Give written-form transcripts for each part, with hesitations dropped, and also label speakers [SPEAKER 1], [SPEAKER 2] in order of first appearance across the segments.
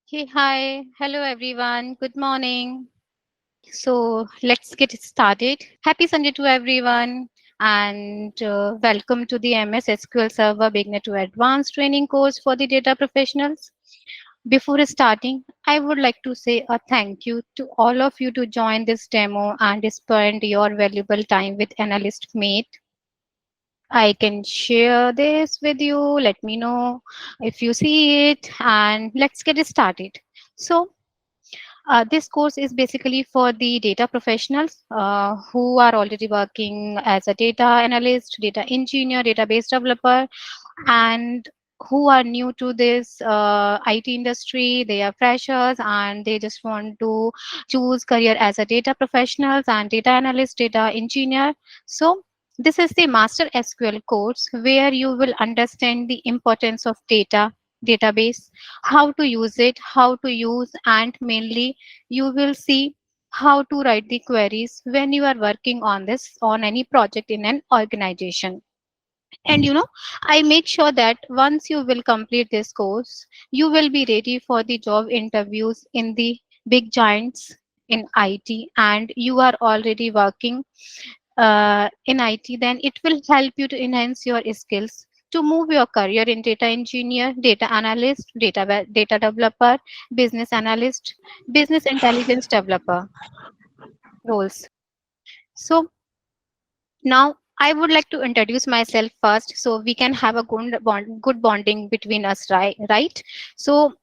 [SPEAKER 1] Hey, hi. Hello, everyone. Good morning. So, let's get started. Happy Sunday to everyone. And welcome to the MS SQL Server Beginner to Advanced training course for the data professionals. Before starting, I would like to say a thank you to all of you to join this demo and spend your valuable time with Analyst Mate. I can share this with you. Let me know if you see it, and let's get it started. So, this course is basically for the data professionals who are already working as a data analyst, data engineer, database developer, and who are new to this IT industry. They are freshers and they just want to choose career as a data professionals and data analyst, data engineer. So this is the Master SQL course where you will understand the importance of data, database, how to use it, how to use, and mainly you will see how to write the queries when you are working on this on any project in an organization. And I make sure that once you will complete this course, you will be ready for the job interviews in the big giants in IT, and you are already working in IT, then it will help you to enhance your skills to move your career in data engineer, data analyst, data developer, business analyst, business intelligence developer roles. So now, I would like to introduce myself first so we can have a good bonding between us, right? Right? So,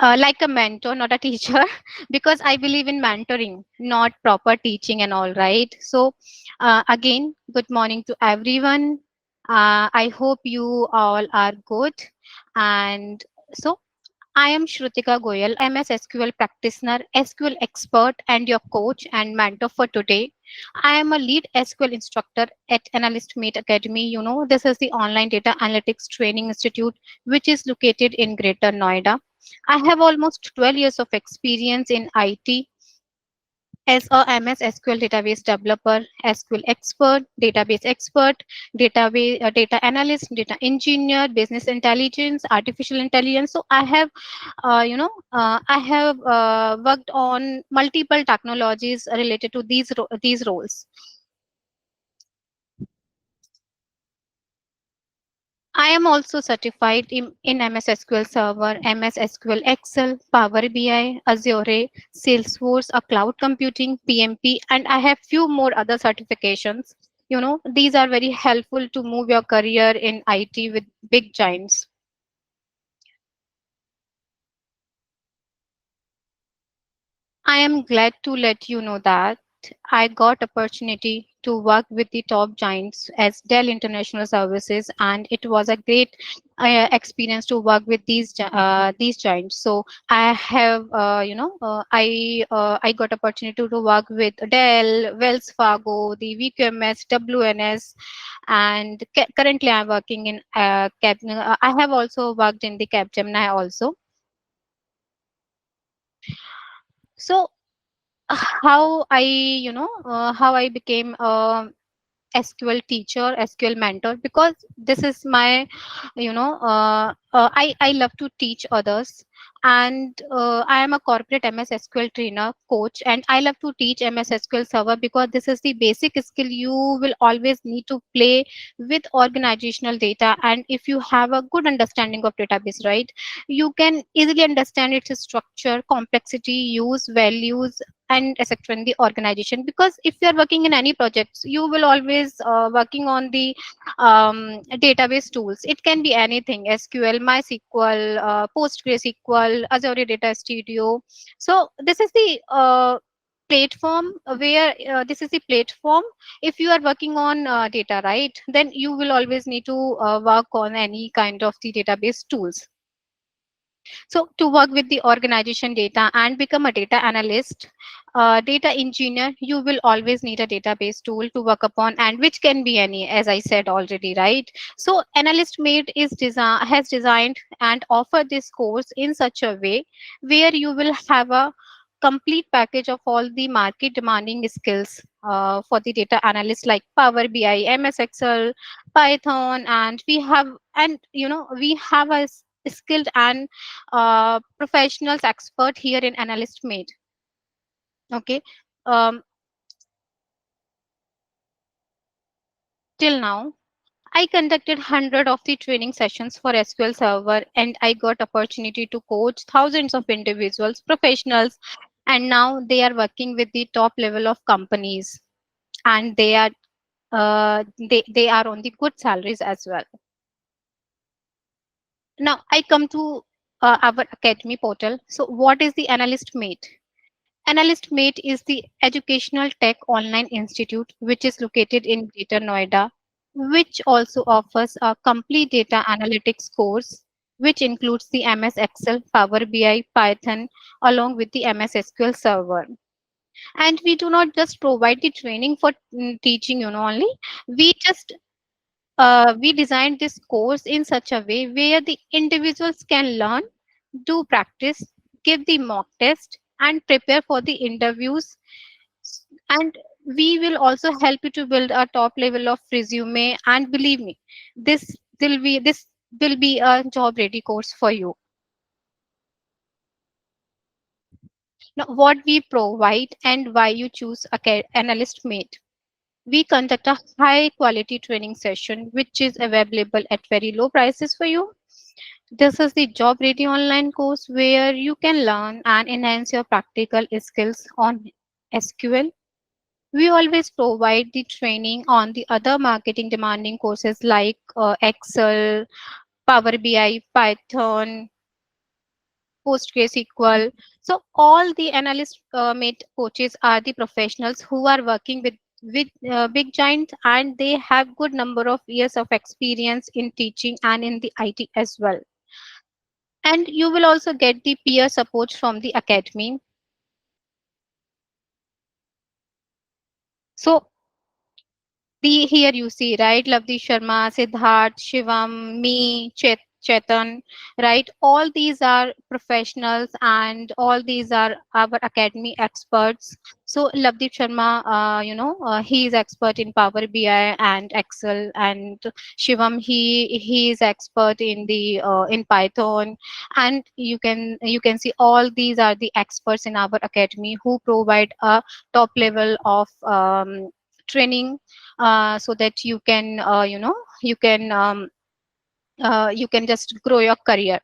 [SPEAKER 1] like a mentor, not a teacher, because I believe in mentoring, not proper teaching and all, right? So, again, good morning to everyone. I hope you all are good. And so, I am Shrutika Goyal, MS SQL practitioner, SQL expert, and your coach and mentor for today. I am a lead SQL instructor at Analyst Mate Academy. This is the online data analytics training institute, which is located in Greater Noida. I have almost 12 years of experience in IT as a MS SQL database developer, SQL expert, data analyst, data engineer, business intelligence, artificial intelligence. So I have worked on multiple technologies related to these roles. I am also certified in MS SQL Server, MS SQL Excel, Power BI, Azure, Salesforce, a cloud computing, PMP, and I have few more other certifications. These are very helpful to move your career in IT with big giants. I am glad to let you know that I got opportunity to work with the top giants as Dell International Services, and it was a great experience to work with these giants. So I have, I got opportunity to work with Dell, Wells Fargo, the VQMS, WNS, and currently I'm working in Cap. I have also worked in the Capgemini also. So how I became a SQL teacher, SQL mentor, because this is my, I love to teach others, and I am a corporate MS SQL trainer, coach, and I love to teach MS SQL Server because this is the basic skill you will always need to play with organizational data. And if you have a good understanding of database, right, you can easily understand its structure, complexity, use, values, and etc. in the organization. Because if you are working in any projects, you will always working on the database tools. It can be anything: SQL, MySQL, PostgreSQL, Azure Data Studio. So this is the platform where this is the platform. If you are working on data, right, then you will always need to work on any kind of the database tools. So to work with the organization data and become a data analyst, data engineer, you will always need a database tool to work upon, and which can be any, as I said already, right? So Analyst Mate has designed and offered this course in such a way where you will have a complete package of all the market demanding skills for the data analyst, like Power BI, MS Excel, Python, and we have a skilled and professionals expert here in Analyst Made. Okay. Um, till now, I conducted 100 of the training sessions for SQL Server, and I got opportunity to coach thousands of individuals, professionals, and now they are working with the top level of companies, and they are on the good salaries as well. Now I come to our academy portal. So what is the Analyst Mate? Analyst Mate is the educational tech online institute which is located in Greater Noida, which also offers a complete data analytics course, which includes the MS Excel, Power BI, Python, along with the MS SQL Server. And we do not just provide the training for teaching, only. We just we designed this course in such a way where the individuals can learn, do practice, give the mock test, and prepare for the interviews. And we will also help you to build a top level of resume. And believe me, this will be a job ready course for you. Now, what we provide and why you choose Analyst Mate. We conduct a high quality training session which is available at very low prices for you. This is the job ready online course where you can learn and enhance your practical skills on SQL. We always provide the training on the other marketing demanding courses like Excel, Power BI, Python, PostgreSQL. So all the analyst mate coaches are the professionals who are working with big giants, and they have good number of years of experience in teaching and in the IT as well. And you will also get the peer support from the academy. So the here you see, right, Lavdi Sharma, Siddharth, Shivam, me, Chetan, right? All these are professionals and all these are our academy experts. So Lavdeep Sharma, he is expert in Power BI and Excel, and Shivam, he is expert in the in Python, and you can see all these are the experts in our academy who provide a top level of training, so that you can just grow your career.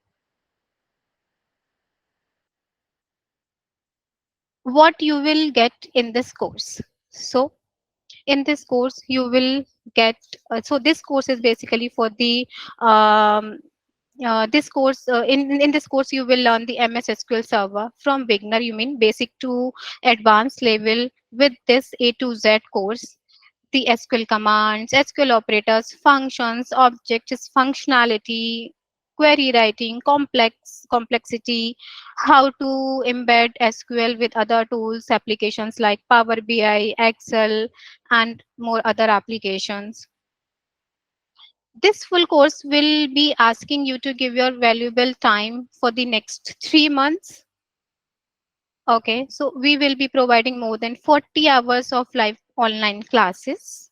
[SPEAKER 1] What you will get in this course? So in this course you will get so this course is basically for the um, this course in this course you will learn the MS SQL Server from beginner, you mean basic to advanced level, with this A to Z course. The SQL commands, SQL operators, functions, objects, functionality, query writing, complexity, how to embed SQL with other tools, applications like Power BI, Excel, and more other applications. This full course will be asking you to give your valuable time for the next 3 months. Okay, so we will be providing more than 40 hours of live online classes.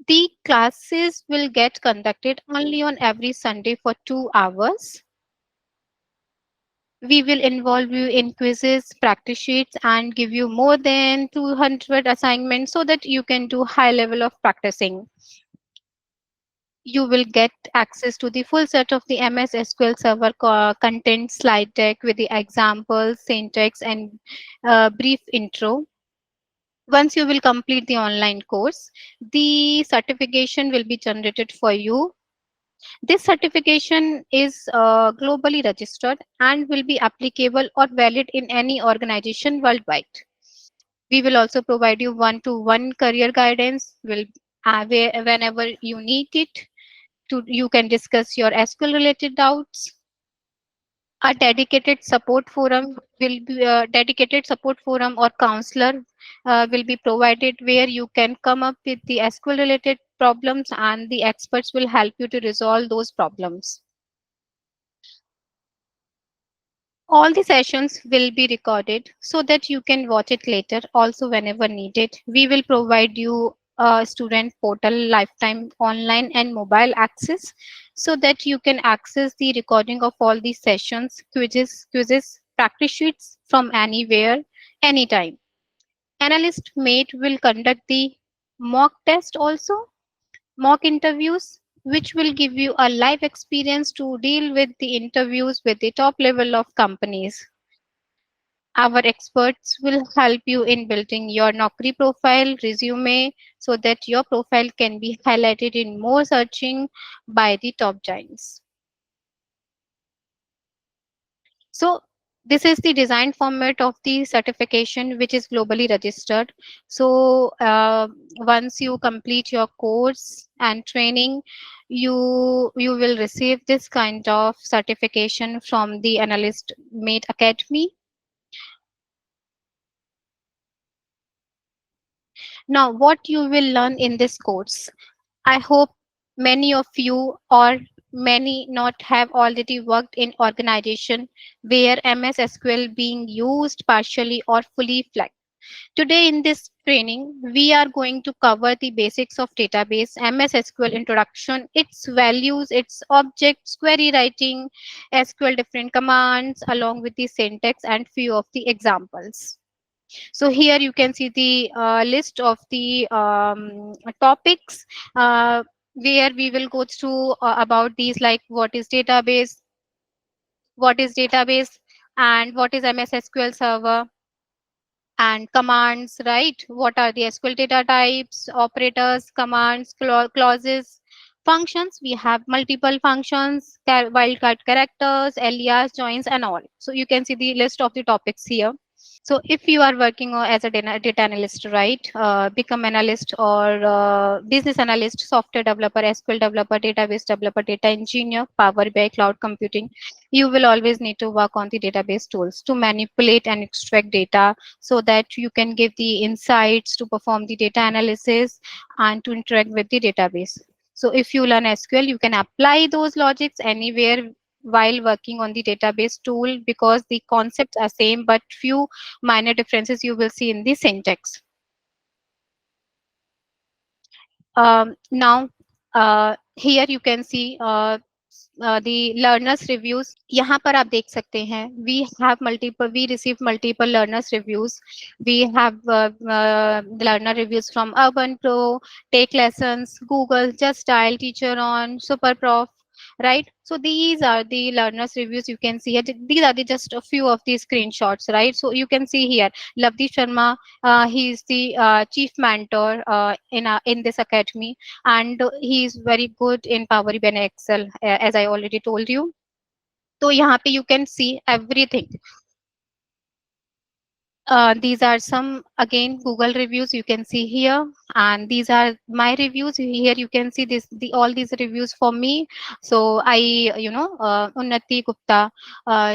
[SPEAKER 1] The classes will get conducted only on every Sunday for 2 hours. We will involve you in quizzes, practice sheets, and give you more than 200 assignments so that you can do high level of practicing. You will get access to the full set of the MS SQL Server content slide deck with the examples, syntax, and brief intro. Once you will complete the online course, the certification will be generated for you. This certification is globally registered and will be applicable or valid in any organization worldwide. We will also provide you one-to-one career guidance whenever you need it. You can discuss your SQL related doubts. A dedicated support forum or counselor will be provided where you can come up with the SQL related problems, and the experts will help you to resolve those problems. All the sessions will be recorded so that you can watch it later also whenever needed. We will provide you student portal lifetime online and mobile access, so that you can access the recording of all the sessions, quizzes, practice sheets from anywhere, anytime. Analyst Mate will conduct the mock test also, mock interviews, which will give you a live experience to deal with the interviews with the top level of companies. Our experts will help you in building your Naukri profile, resume, so that your profile can be highlighted in more searching by the top giants. So this is the design format of the certification, which is globally registered. So once you complete your course and training, you will receive this kind of certification from the Analyst Mate Academy. Now, what you will learn in this course? I hope many of you or many not have already worked in organization where MS SQL being used partially or fully flagged. Today in this training, we are going to cover the basics of database, MS SQL introduction, its values, its objects, query writing, SQL different commands, along with the syntax and few of the examples. So here you can see the list of the topics where we will go through about these, like what is database, and what is MS SQL Server, and commands, right? What are the SQL data types, operators, commands, clauses, functions. We have multiple functions, wildcard characters, alias, joins, and all. So you can see the list of the topics here. So if you are working as a data analyst, right, become analyst or business analyst, software developer, SQL developer, database developer, data engineer, Power BI, cloud computing, you will always need to work on the database tools to manipulate and extract data, so that you can give the insights to perform the data analysis and to interact with the database. So if you learn SQL, you can apply those logics anywhere while working on the database tool, because the concepts are same, but few minor differences you will see in the syntax. Now, here you can see the learners reviews. यहाँ पर आप देख सकते हैं, we receive multiple learners reviews. We have learner reviews from Urban Pro, Take Lessons, Google, Just Dial, Teacher On, Superprof, right? So these are the learners reviews you can see here. These are just a few of these screenshots, right? So you can see here, Lavdeep Sharma, he is the chief mentor in this academy, and he is very good in Power BI and Excel, as I already told you. So यहाँ पे you can see everything. These are some, again, Google reviews you can see here, and these are my reviews. Here you can see all these reviews for me. So I, Unnati Gupta,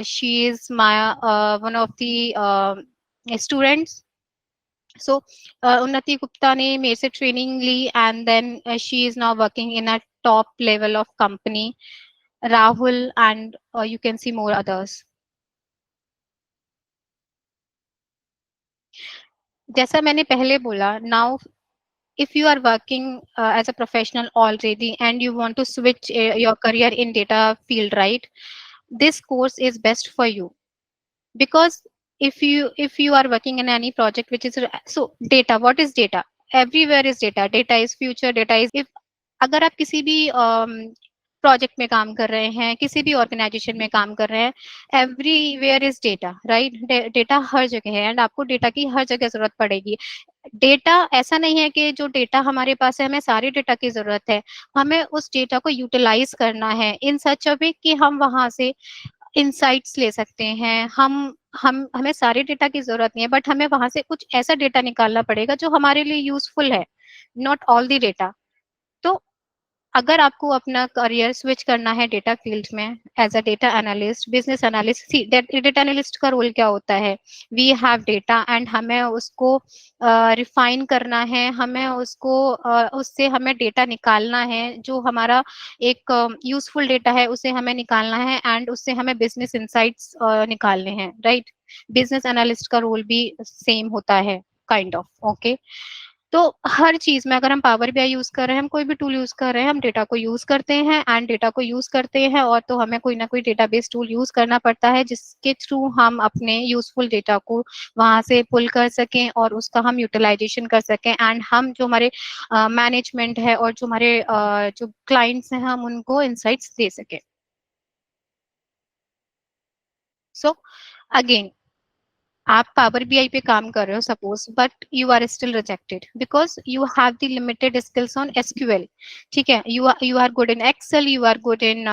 [SPEAKER 1] she is my one of the students. So Unnati Gupta ने मेरे से training Lee, and then she is now working in a top level of company. Rahul, and you can see more others. जैसा मैंने पहले बोला, now if you are working as a professional already and you want to switch your career in data field, right, this course is best for you. Because if you are working in any project which is, so data, what is data? Everywhere is data. Data is future, data is, if अगर आप किसी भी project में काम कर रहे हैं, किसी भी ऑर्गेनाइजेशन में काम कर रहे हैं, everywhere is data, right? Data हर जगह है, एंड आपको डेटा की हर जगह जरूरत पड़ेगी. डेटा ऐसा नहीं है कि जो डेटा हमारे पास है हमें सारे डेटा की जरूरत है. हमें उस डेटा को यूटिलाइज करना है इन सच अ वे कि हम वहां से इंसाइट्स ले सकते हैं. हम हमें सारे डेटा की जरूरत नहीं है, बट हमें वहां से कुछ ऐसा डेटा निकालना पड़ेगा जो हमारे लिए यूजफुल है, नॉट ऑल द डेटा. तो अगर आपको अपना करियर स्विच करना है डेटा फील्ड में as a data analyst, business analyst, see data analyst का रोल क्या होता है? वी हैव डेटा एंड हमें उसको रिफाइन करना है, हमें उसको उससे हमें डेटा निकालना है, जो हमारा एक यूजफुल डेटा है उसे हमें निकालना है, एंड उससे हमें बिजनेस इंसाइट्स निकालने हैं, राइट? बिजनेस एनालिस्ट का रोल भी सेम होता है, काइंड ऑफ, ओके. तो हर चीज में अगर हम पावर बीआई यूज कर रहे हैं, हम कोई भी टूल यूज कर रहे हैं, हम डेटा को यूज करते हैं, एंड डेटा को यूज करते हैं और तो हमें कोई ना कोई डेटाबेस टूल यूज करना पड़ता है जिसके थ्रू हम अपने यूजफुल डेटा को वहां से पुल कर सकें और उसका हम यूटिलाइजेशन कर सकें, एंड हम जो हमारे मैनेजमेंट है और जो हमारे जो क्लाइंट्स हैं हम उनको इंसाइट्स दे सकें. सो अगेन, आप पावर बीआई पे काम कर रहे हो suppose, but you are still rejected because you have the limited skills on SQL. ठीक है, you are good in Excel, you are good in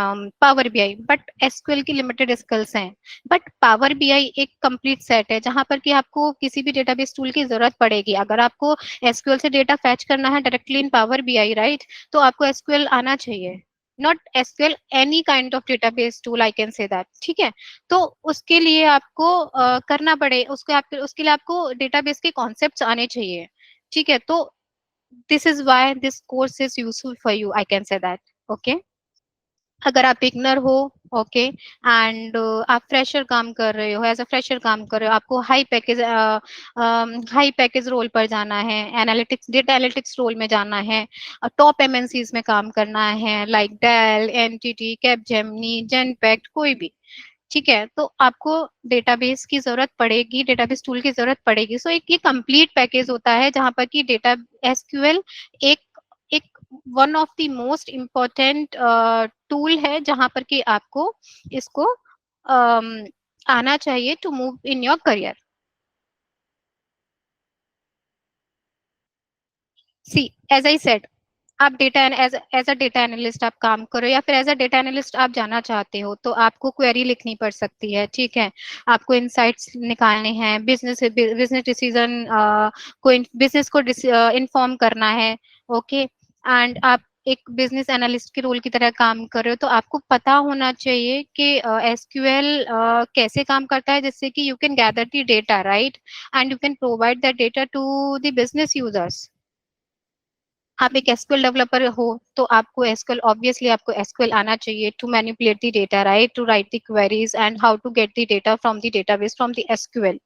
[SPEAKER 1] power BI, but SQL की limited skills हैं. But power BI एक complete set है जहां पर कि आपको किसी भी डेटाबेस टूल की जरूरत पड़ेगी. अगर आपको एसक्यूएल से डेटा फैच करना है directly in power BI, right, तो आपको एसक्यूएल आना चाहिए. Not SQL, any kind of database tool, I can say that. ठीक है, तो उसके लिए आपको करना पड़े, उसके लिए आपको डेटाबेस के कॉन्सेप्ट्स आने चाहिए. ठीक है, तो this is why this course is useful for you, I can say that. Okay, अगर आप बिगनर हो, ओके, एंड आप फ्रेशर काम कर रहे हो, एज अ फ्रेशर काम कर रहे हो, आपको हाई पैकेज रोल पर जाना है, एनालिटिक्स डेटा एनालिटिक्स रोल में जाना है, टॉप एमएनसीज में काम करना है, like Dell, NTT, Capgemini, Genpact, कोई भी. ठीक है, तो आपको डेटाबेस की जरूरत पड़ेगी, डेटाबेस टूल की जरूरत पड़ेगी. सो एक ये कंप्लीट पैकेज होता है जहां पर कि डेटा एसक्यूएल एक एक one of the most important tool है जहां पर कि आपको इसको आना चाहिए to move in your career. See, as I said, आप data as a data analyst आप काम करो या फिर एज अ डेटा एनालिस्ट आप जाना चाहते हो तो आपको क्वेरी लिखनी पड़ सकती है. ठीक है, आपको इनसाइट्स निकालने हैं, बिजनेस डिसीजन को, बिजनेस को इन्फॉर्म करना है. ओके, एंड आप एक बिजनेस एनालिस्ट के रोल की तरह काम कर रहे हो, तो आपको पता होना चाहिए कि एसक्यूएल कैसे काम करता है, जिससे कि you can gather the data, right, and you can provide that data to the business users. आप एक एसक्यूएल डेवलपर हो तो आपको एसक्यूएल, ऑब्वियसली आपको एसक्यूएल आना चाहिए to manipulate the data, right, to write the queries and how to get the data from the database from the SQL.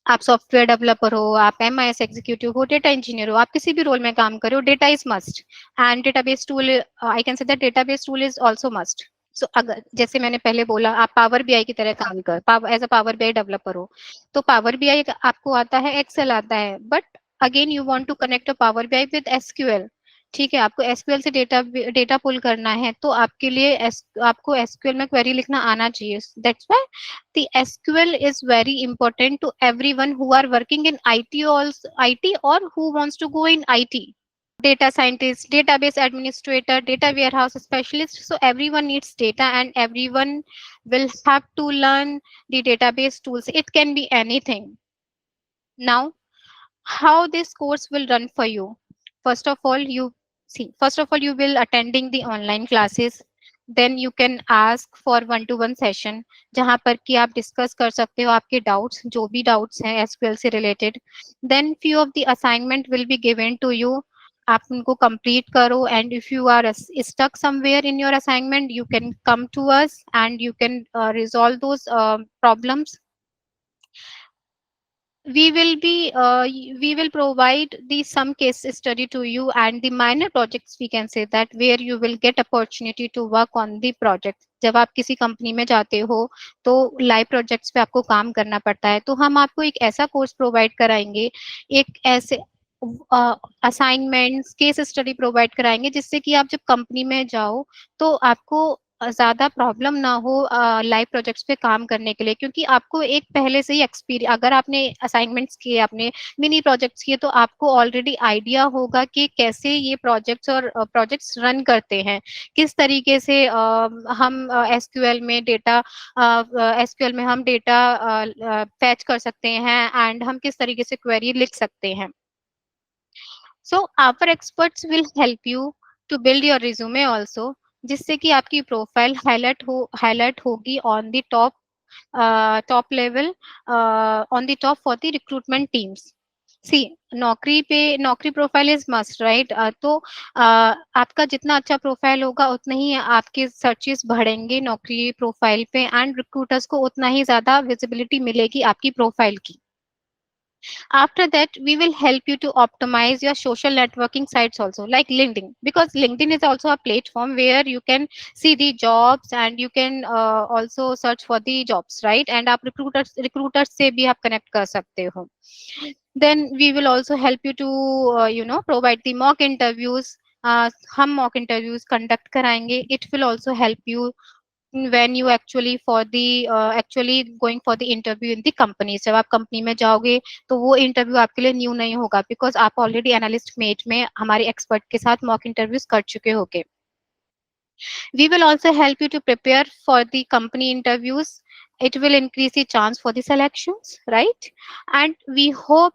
[SPEAKER 1] आप software developer हो, आप एमआईएस एग्जीक्यूटिव हो, डेटा इंजीनियर हो, आप किसी भी रोल में काम कर रहे हो, data is must, and database tool, I can say that database tool is also must. So अगर जैसे मैंने पहले बोला, आप पावर बीआई की तरह काम कर, as a power BI developer हो, तो पावर बीआई आपको आता है, एक्सेल आता है, but again you want to connect a power BI with SQL. ठीक है, आपको एसक्यूएल से डेटा डेटा पुल करना है, तो आपके लिए आपको एसक्यूएल में क्वेरी लिखना आना चाहिए. That's why the SQL is very important to everyone who are working in IT, also IT, or who wants to go in IT. Data scientist, database administrator, data warehouse specialist. So everyone needs data and everyone will have to learn the database tools. It can be anything. Now, how this course will run for you? First of all, you will attending the online classes. Then you can ask for one to one session जहाँ पर कि आप discuss कर सकते हो आपके doubts, जो भी डाउट्स हैं एसक्यूएल से related. Then few of the assignment will be given to you, आप उनको कंप्लीट करो, and if you are stuck somewhere in your assignment you can come to us and you can resolve those problems. We will provide the some case study to you and the minor projects, we can say that, where you will get opportunity to work on the project. जब आप किसी company में जाते हो तो live projects पे आपको काम करना पड़ता है, तो हम आपको एक ऐसा कोर्स प्रोवाइड कराएंगे, एक ऐसे असाइनमेंट्स, केस स्टडी प्रोवाइड कराएंगे, जिससे कि आप जब कंपनी में जाओ तो आपको ज्यादा प्रॉब्लम ना हो लाइव प्रोजेक्ट्स पे काम करने के लिए, क्योंकि आपको एक पहले से ही एक्सपीरियंस, अगर आपने असाइनमेंट्स किए, आपने मिनी प्रोजेक्ट्स किए, तो आपको ऑलरेडी आइडिया होगा कि कैसे ये प्रोजेक्ट्स और प्रोजेक्ट्स रन करते हैं, किस तरीके से हम एसक्यूएल में डेटा एसक्यूएल में हम डेटा फैच कर सकते हैं, एंड हम किस तरीके से क्वेरी लिख सकते हैं. So our experts will help you to build your resume also, जिससे कि आपकी प्रोफाइल हाईलाइट होगी on the top level, on the top for the recruitment teams. See, Naukri profile is must, right. तो आपका जितना अच्छा प्रोफाइल होगा उतना ही आपके सर्चेस बढ़ेंगे नौकरी प्रोफाइल पे, एंड रिक्रूटर्स को उतना ही ज्यादा विजिबिलिटी मिलेगी आपकी प्रोफाइल की. After that, we will help you to optimize your social networking sites also, like LinkedIn, because LinkedIn is also a platform where you can see the jobs and you can also search for the jobs, right? And आप recruiters से भी आप connect कर सकते हो. Then we will also help you to provide the mock interviews. हम mock interviews conduct कराएंगे. It will also help you when you actually for the actually going for the interview in the company. जब आप company में जाओगे तो वो interview आपके लिए न्यू नहीं होगा, बिकॉज आप ऑलरेडी एनालिस्ट मेट में हमारे एक्सपर्ट के साथ मॉक इंटरव्यूज कर चुके होगे. We will also help you to prepare for the company interviews. It will increase the chance for the selections, right? And we hope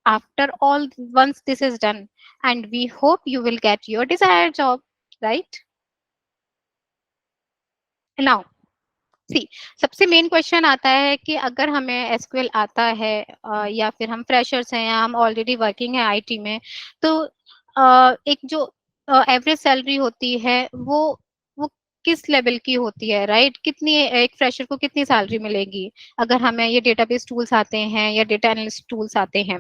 [SPEAKER 1] after all, once this is done, and we hope you will get your desired job, right? Now, सी सबसे main question आता है कि अगर हमें SQL आता है या फिर हम फ्रेशर्स हैं या हम ऑलरेडी वर्किंग है आईटी में, तो एक जो एवरेज सैलरी होती है वो किस लेवल की होती है, राइट? कितनी एक फ्रेशर को कितनी सैलरी मिलेगी अगर हमें ये डेटाबेस टूल्स आते हैं या डेटा एनालिस्ट टूल्स आते हैं?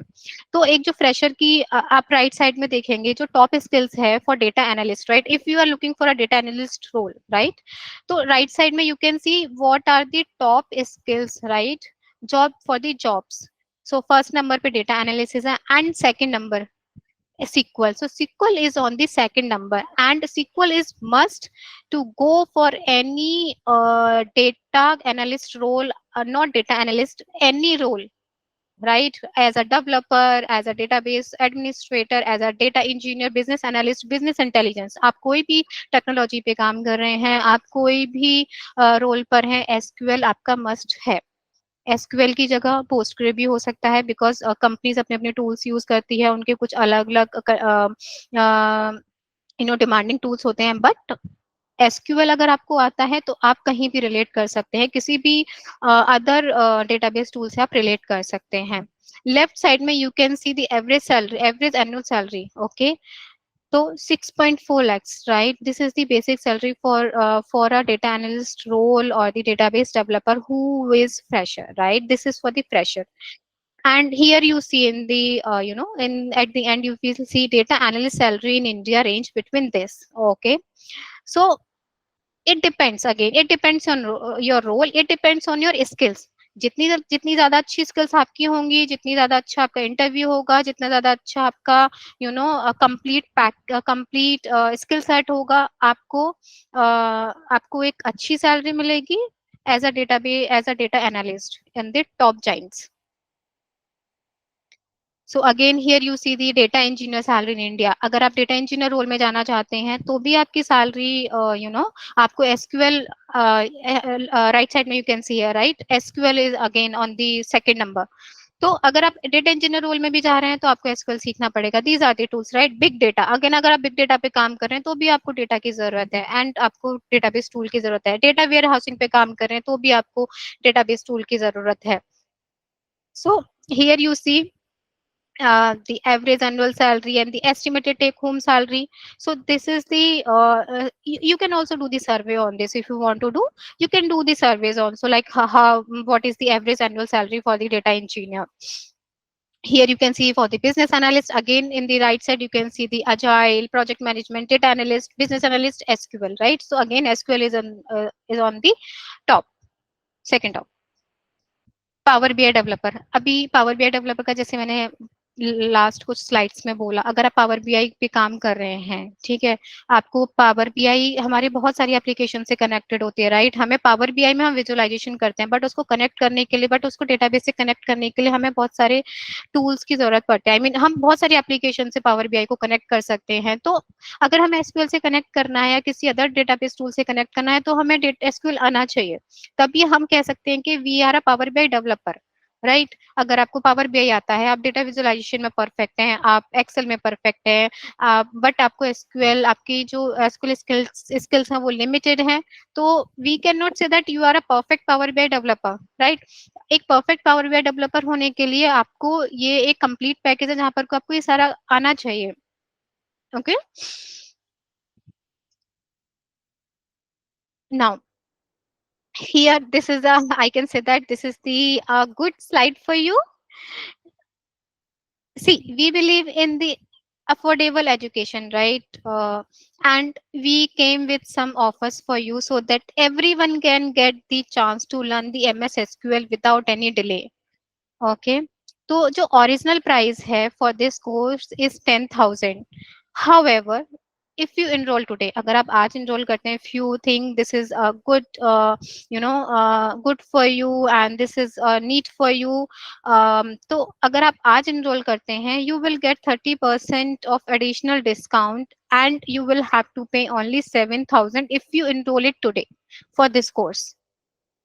[SPEAKER 1] तो एक जो फ्रेशर की आप राइट साइड में देखेंगे जो टॉप स्किल्स है for data analyst, right? If you are looking for a data analyst role, right? तो राइट साइड में you can see what are the top skills, right? Job for the jobs. So first number पे data analysis है and second number SQL. So SQL is on the second number, and SQL is must to go for any data analyst role, not data analyst, any role, right? As a developer, as a database administrator, as a data engineer, business analyst, business intelligence. आप कोई भी technology पे काम कर रहे हैं, आप कोई भी रोल पर हैं, एसक्यूएल आपका मस्ट है. एसक्यूएल की जगह पोस्टग्रे भी हो सकता है, बिकॉज कंपनीज अपने अपने टूल्स यूज करती है, उनके कुछ अलग अलग डिमांडिंग टूल्स होते हैं. बट एसक्यूएल अगर आपको आता है तो आप कहीं भी रिलेट कर सकते हैं, किसी भी अदर डेटाबेस टूल से आप रिलेट कर सकते हैं. लेफ्ट साइड में you can see the average salary, average annual salary. Okay, तो 6.4 lakhs, right? This is the basic salary for a data analyst role or the database developer who is fresher, right? This is for the fresher. And here you see in the in at the end you will see data analyst salary in India range between this. Okay, so it depends, again it depends on your role, it depends on your skills. जितनी जितनी ज्यादा अच्छी skills आपकी होंगी, जितनी ज्यादा अच्छा आपका इंटरव्यू होगा, जितना ज्यादा अच्छा आपका complete pack complete skill set होगा, आपको एक अच्छी सैलरी मिलेगी as a database, as a data analyst in the top giants. So again here you see the data engineer salary in India. अगर आप डेटा इंजीनियर रोल में जाना चाहते हैं तो भी आपकी सैलरी आपको एसक्यूएल राइट साइड में यू कैन सी है, right? SQL is again on the second number. तो अगर आप डेटा इंजीनियर रोल में भी जा रहे हैं तो आपको एसक्यूएल सीखना पड़ेगा. These are the tools, right? Big data, again अगर आप बिग डेटा पे काम कर रहे हैं तो भी आपको डेटा की जरूरत है एंड आपको डेटाबेस टूल की जरूरत है. डेटा वेयर हाउसिंग पे काम कर रहे हैं तो भी आपको डेटाबेस टूल की जरूरत है. So here you see the average annual salary and the estimated take home salary. So this is the you can also do the survey on this if you want to do. You can do the surveys also, like how what is the average annual salary for the data engineer. Here you can see for the business analyst, again in the right side you can see the agile, project management, data analyst, business analyst, SQL, right? So again SQL is on the top, second top. Power BI developer, अभी power BI developer का जैसे मैंने last कुछ slides में बोला, अगर आप power BI पे काम कर रहे हैं, ठीक है, आपको पावर बीआई हमारी बहुत सारी एप्लीकेशन से कनेक्टेड होती है, राइट? हमें पावर बीआई में हम विजुअलाइजेशन करते हैं, बट उसको कनेक्ट करने के लिए, बट उसको डेटाबेस से कनेक्ट करने के लिए हमें बहुत सारे टूल्स की जरूरत पड़ती है. आई मीन हम बहुत सारी एप्लीकेशन से पावर बीआई को कनेक्ट कर सकते हैं. तो अगर हमें एसक्यूएल से कनेक्ट करना है या किसी अदर डेटाबेस टूल से कनेक्ट करना है तो हमें एसक्यूएल आना चाहिए. तभी हम कह सकते हैं कि we are a power BI developer, right? अगर आपको पावर बीआई आता है, आप डेटा विजुअलाइजेशन में परफेक्ट हैं, आप एक्सेल में परफेक्ट हैं, आप बट आपको एसक्यूएल, आपकी जो एसक्यूएल स्किल्स हैं वो लिमिटेड हैं, तो we can not say that you are a perfect power BI developer, right? एक परफेक्ट पावर बीआई डेवलपर होने के लिए आपको ये एक कंप्लीट पैकेज है जहां पर आपको ये सारा आना चाहिए. Okay, now here this is a I can say that this is the good slide for you. See, we believe in the affordable education, right? And we came with some offers for you so that everyone can get the chance to learn the MS SQL without any delay. Okay, तो जो original price है for this course is 10,000. However, if you enroll today, अगर आप आज enroll करते हैं, if you think this is good, you know good for you and this is need for you, तो अगर आप आज एनरोल करते हैं, you will get 30% off additional discount and you will have to pay only 7,000 if you enroll it today for this course.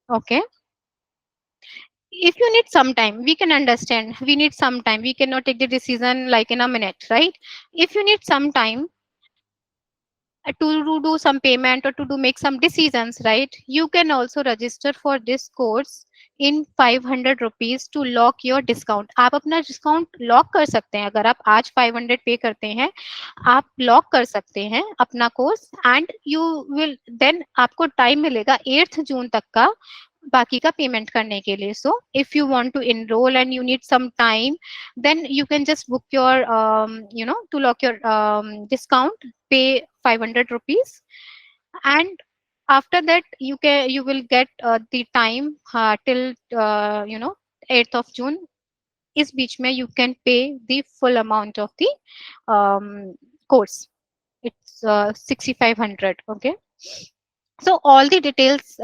[SPEAKER 1] Okay, if you need some time, we can understand, we need some time, we cannot take the decision like in a minute, right? If you need some time to do some payment or to do make some decisions, right, you can also register for this course in 500 rupees to lock your discount. आप अपना discount lock कर सकते हैं. अगर आप आज 500 पे करते हैं, आप लॉक कर सकते हैं अपना course and you will then आपको टाइम मिलेगा 8 जून तक का बाकी का पेमेंट करने के लिए. So if you want to enroll and you need some time, then you can just book your to lock your discount, pay 500 rupees, and after that you will get the time till 8th of June. इस बीच में you can pay the full amount of the um, course. It's 6,500. Okay, so all the details,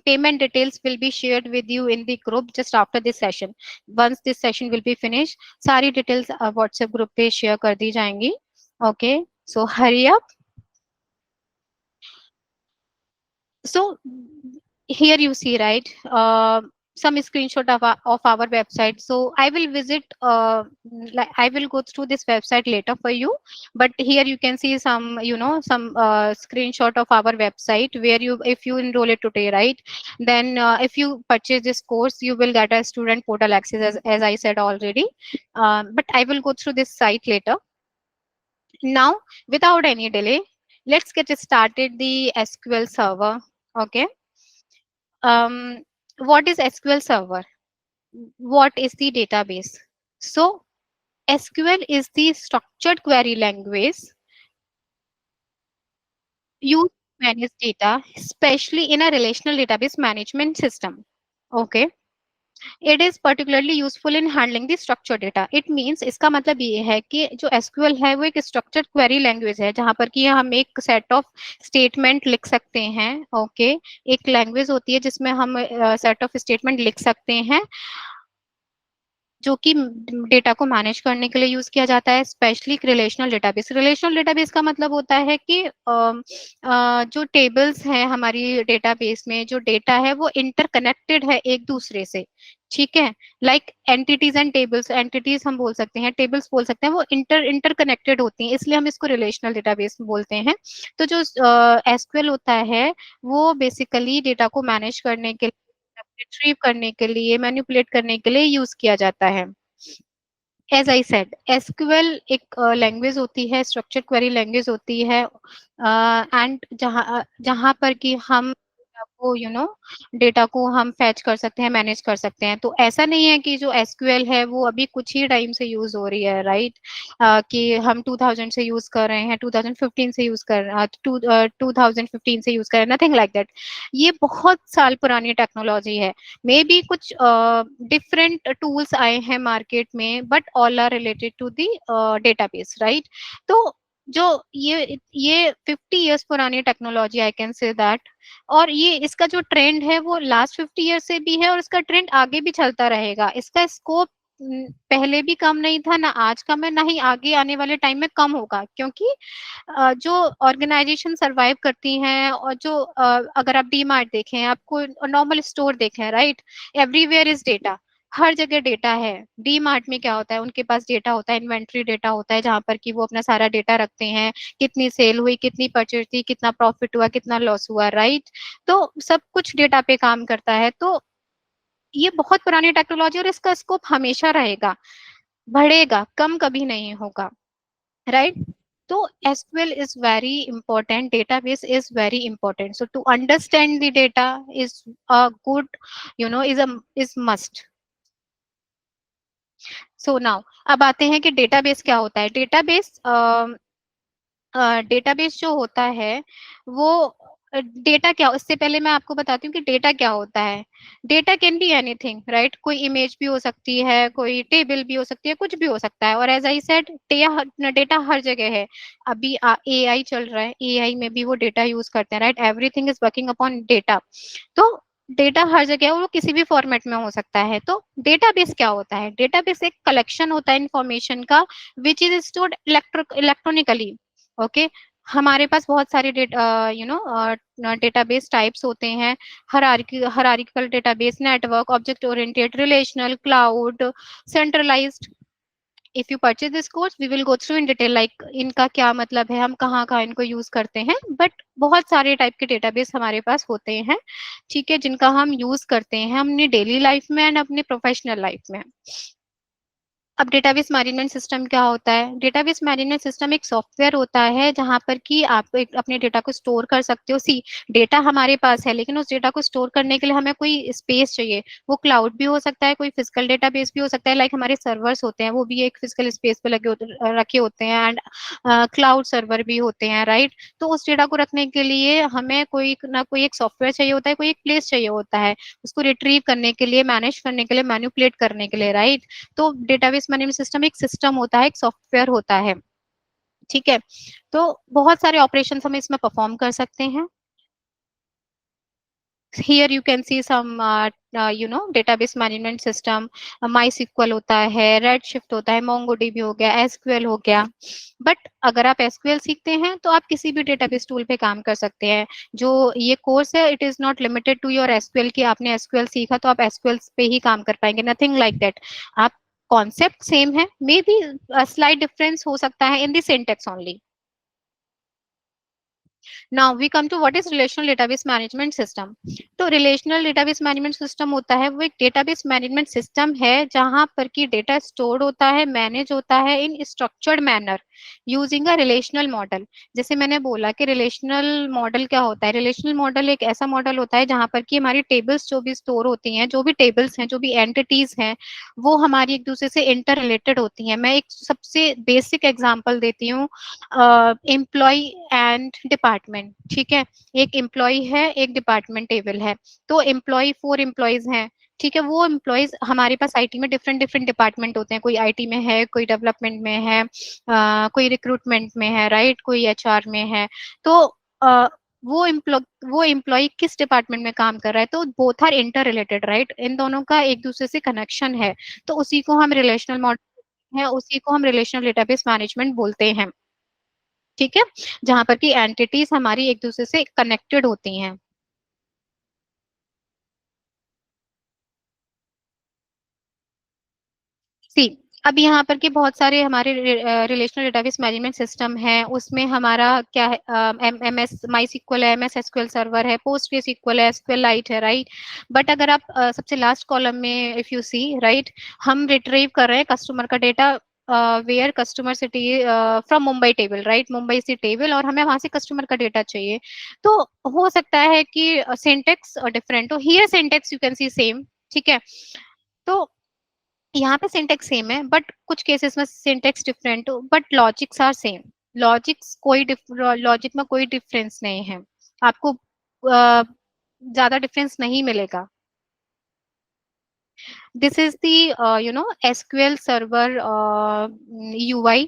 [SPEAKER 1] payment details will be shared with you in the group just after this session. Once this session will be finished, सारी details WhatsApp group पे share कर दी जाएंगी. Okay, so hurry up. So here you see, right, some screenshot of our website. So I will visit, like I will go through this website later for you, but here you can see some, some screenshot of our website where you, if you enroll it today, right, then if you purchase this course, you will get a student portal access, as I said already. But I will go through this site later. Now, without any delay, let's get started the SQL server. Okay. um, what is SQL server? What is the database? So SQL is the structured query language used to manage data, especially in a relational database management system. Okay. It is particularly useful in handling the structured data. It means, इसका मतलब ये है कि जो SQL है वो एक structured query language है जहां पर कि हम एक set of statement लिख सकते हैं. Okay, एक language होती है जिसमें हम set of statement लिख सकते हैं जो कि डेटा को मैनेज करने के लिए यूज किया जाता है, specially relational database. Relational database का मतलब होता है कि जो टेबल्स हैं हमारी डेटाबेस में, जो डेटा है वो इंटरकनेक्टेड है एक दूसरे से. ठीक है, like entities and tables. Entities हम बोल सकते हैं, टेबल्स बोल सकते हैं, वो इंटरकनेक्टेड होती हैं, इसलिए हम इसको रिलेशनल डेटाबेस बोलते हैं. तो जो एसक्यूएल होता है वो बेसिकली डेटा को मैनेज करने के, रिट्रीव करने के लिए, मैनिपुलेट करने के लिए यूज किया जाता है. एज आई सेड, एसक्यूएल एक लैंग्वेज होती है, स्ट्रक्चर क्वेरी लैंग्वेज होती है, एंड जहाँ जहाँ पर कि हम को डेटा को हम फैच कर सकते हैं, मैनेज कर सकते हैं. तो ऐसा नहीं है कि जो एसक्यूएल है वो अभी कुछ ही टाइम से यूज हो रही है, राइट, कि हम 2000 से यूज कर रहे हैं, 2015 से यूज कर 2015 से यूज कर रहे हैं, नथिंग लाइक दैट. ये बहुत साल पुरानी टेक्नोलॉजी है. मे बी कुछ डिफरेंट टूल्स आए हैं मार्केट में, but all are related to the database, right. तो जो ये 50 years पुरानी technology, I can say that. और ये इसका जो ट्रेंड है वो लास्ट 50 years से भी है और इसका ट्रेंड आगे भी चलता रहेगा. इसका स्कोप पहले भी कम नहीं था, ना आज कम है, ना ही आगे आने वाले टाइम में कम होगा, क्योंकि जो ऑर्गेनाइजेशन सरवाइव करती हैं, और जो अगर आप डी मार्ट देखें, आपको नॉर्मल स्टोर देखें, राइट, एवरीवेयर इज डेटा. हर जगह डेटा है. डी मार्ट में क्या होता है, उनके पास डेटा होता है, इन्वेंट्री डेटा होता है, जहां पर कि वो अपना सारा डेटा रखते हैं, कितनी सेल हुई, कितनी परचेज थी, कितना प्रॉफिट हुआ, कितना लॉस हुआ, राइट. तो सब कुछ डेटा पे काम करता है. तो ये बहुत पुरानी टेक्नोलॉजी और इसका स्कोप हमेशा रहेगा, बढ़ेगा, कम कभी नहीं होगा, right. So SQL is very important, database is very important. So to understand the data is a good, is must. So now अब आते हैं कि डेटाबेस क्या होता है। डेटाबेस जो होता है वो डेटा क्या, इससे पहले मैं आपको बताती हूँ कि डेटा क्या होता है। Data can be anything, right. कोई इमेज भी हो सकती है, कोई टेबल भी हो सकती है, कुछ भी हो सकता है। और एज आई सेड, डेटा हर जगह है। अभी एआई चल रहा है, एआई में भी वो डेटा यूज करते हैं, right. Everything is working upon data. तो डेटा हर जगह है, वो किसी भी फॉर्मेट में हो सकता है। तो डेटाबेस क्या होता है? डेटाबेस एक कलेक्शन होता है इंफॉर्मेशन का, which is stored electronically. Okay. हमारे पास बहुत सारे डेटाबेस टाइप्स होते हैं। Hierarchical database, network, object oriented, relational, cloud, centralised. If you purchase this course we will go through in detail, like इनका क्या मतलब है, हम कहाँ कहाँ इनको यूज करते हैं। बट बहुत सारे टाइप के डेटाबेस हमारे पास होते हैं, ठीक है, जिनका हम यूज करते हैं अपनी डेली लाइफ में एंड अपनी प्रोफेशनल लाइफ में। अब डेटाबेस मैनेजमेंट सिस्टम क्या होता है? डेटाबेस मैनेजमेंट सिस्टम एक सॉफ्टवेयर होता है जहां पर कि आप अपने डेटा को स्टोर कर सकते हो। सी, डेटा हमारे पास है, लेकिन उस डेटा को स्टोर करने के लिए हमें कोई स्पेस चाहिए। वो क्लाउड भी हो सकता है, कोई फिजिकल डेटाबेस भी हो सकता है, लाइक हमारे सर्वर्स होते हैं, वो भी एक फिजिकल स्पेस पे रखे होते हैं। एंड क्लाउड सर्वर भी होते हैं, राइट। तो उस डेटा को रखने के लिए हमें कोई ना कोई एक सॉफ्टवेयर चाहिए होता है, कोई एक प्लेस चाहिए होता है उसको रिट्रीव करने के लिए, मैनेज करने के लिए, मैनिपुलेट करने के लिए, राइट। तो डेटाबेस मैनेजमेंट सिस्टम एक सिस्टम होता है, एक सॉफ्टवेयर होता है, ठीक है। तो बहुत सारे ऑपरेशन हम इसमें परफॉर्म कर सकते हैं। Here you can see some database management system। MySQL होता है, Redshift होता है, MongoDB हो गया, SQL हो गया। बट अगर आप SQL सीखते हैं तो आप किसी भी डेटाबेस टूल पे काम कर सकते हैं। जो ये कोर्स है, it is not limited to your SQL कि आपने SQL सीखा तो आप SQL पे ही काम कर पाएंगे, नथिंग लाइक दैट। आप कॉन्सेप्ट सेम है, मे बी स्लाइट डिफरेंस हो सकता है in the syntax only. Now we come to what is relational database management system. तो रिलेशनल डेटाबेस मैनेजमेंट सिस्टम होता है, वो एक डेटाबेस मैनेजमेंट सिस्टम है जहां पर की डेटा स्टोर होता है, मैनेज होता है in structured manner using a relational model. जैसे मैंने बोला कि रिलेशनल मॉडल क्या होता है। रिलेशनल मॉडल एक ऐसा मॉडल होता है जहां पर की हमारी टेबल्स जो भी स्टोर होती हैं, जो भी टेबल्स हैं, जो भी एंटिटीज हैं, वो हमारी एक दूसरे से इंटर रिलेटेड होती हैं। मैं एक सबसे बेसिक एग्जांपल देती हूँ, एम्प्लॉय एंड डिपार्टमेंट, ठीक है। एक एम्प्लॉय है, एक डिपार्टमेंट टेबल है। तो एम्प्लॉय, 4 एम्प्लॉयज हैं, ठीक है। वो एम्प्लॉयज हमारे पास आईटी में डिफरेंट डिफरेंट डिपार्टमेंट होते हैं, कोई आईटी में है, कोई डेवलपमेंट में है, कोई रिक्रूटमेंट में है, राइट, कोई एचआर में है। तो वो एम्प्लॉय किस डिपार्टमेंट में काम कर रहा है, तो both are inter related, right. इन दोनों का एक दूसरे से कनेक्शन है। तो उसी को हम रिलेशनल मॉडल है, उसी को हम रिलेशनल डेटाबेस मैनेजमेंट बोलते हैं, ठीक है। जहां पर की एंटिटीज हमारी एक दूसरे से कनेक्टेड होती हैं। सी, अब यहाँ पर के बहुत सारे हमारे रिलेशनल डेटाबेस मैनेजमेंट सिस्टम है। उसमें हमारा क्या है, एम एस माई सिक्वल है, MS SQL सर्वर है, पोस्ट SQL है, SQL लाइट है, राइट। बट अगर आप सबसे लास्ट कॉलम में इफ यू सी, राइट, हम रिट्रीव कर रहे हैं कस्टमर का data, where customer city from Mumbai table, right, Mumbai से टेबल, और हमें वहां से कस्टमर का डेटा चाहिए। तो हो सकता है कि सिंटेक्स डिफरेंट हो, here syntax you can see same, ठीक है। तो यहाँ पे सिंटेक्स सेम है, बट कुछ केसेस में सिंटेक्स डिफरेंट हो, but logics are same. Logic में कोई डिफरेंस नहीं है, आपको ज्यादा डिफरेंस नहीं मिलेगा। This is the SQL server UI,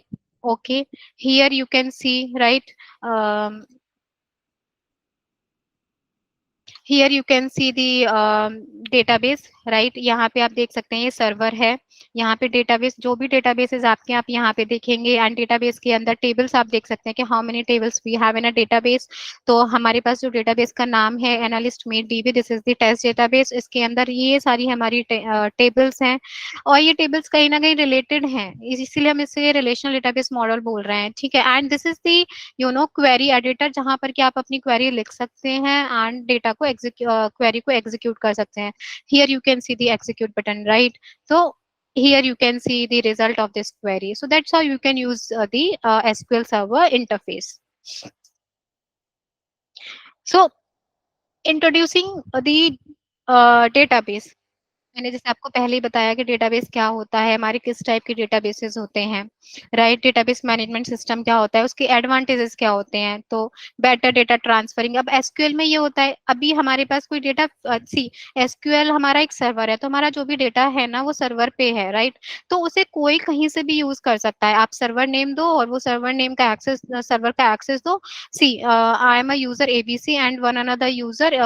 [SPEAKER 1] okay. Here you can see, right, um, here you can C the database, right. यहाँ पे आप देख सकते हैं ये सर्वर है। यहाँ पे डेटाबेस, जो भी डेटाबेसेस आपके आप यहाँ पे देखेंगे, एंड डेटाबेस के अंदर टेबल्स आप देख सकते हैं कि how many tables we have in a database. तो हमारे पास जो डेटाबेस का नाम है analyst meet DB, this is the test database. इसके अंदर ये सारी हमारी टेबल्स हैं, और ये टेबल्स कहीं ना कहीं रिलेटेड हैं, इसीलिए हम इसे रिलेशनल डेटाबेस मॉडल बोल रहे हैं, ठीक है। And this is the query editor, जहां पर कि आप अपनी क्वेरी लिख सकते हैं एंड डेटा को क्वेरी को एग्जीक्यूट कर सकते हैं। Here you can see the execute button, right. तो here you can see the result of this query, so that's how you can use the SQL server interface. So introducing the database, मैंने जैसे आपको पहले ही बताया कि database क्या होता है, हमारे किस टाइप के डेटाबेसेस होते हैं, राइट। डेटाबेस मैनेजमेंट सिस्टम क्या होता है, उसके एडवांटेजेस क्या होते हैं। तो बेटर डेटा ट्रांसफरिंग, अब एसक्यूएल में ये होता है, अभी हमारे पास कोई डेटा, सी एसक्यूएल हमारा एक सर्वर है, तो हमारा जो भी डेटा है ना वो सर्वर पे है, राइट। तो उसे कोई कहीं से भी यूज कर सकता है, आप सर्वर नेम दो और वो सर्वर नेम का एक्सेस, सर्वर का एक्सेस दो। See I am a user ABC and one another user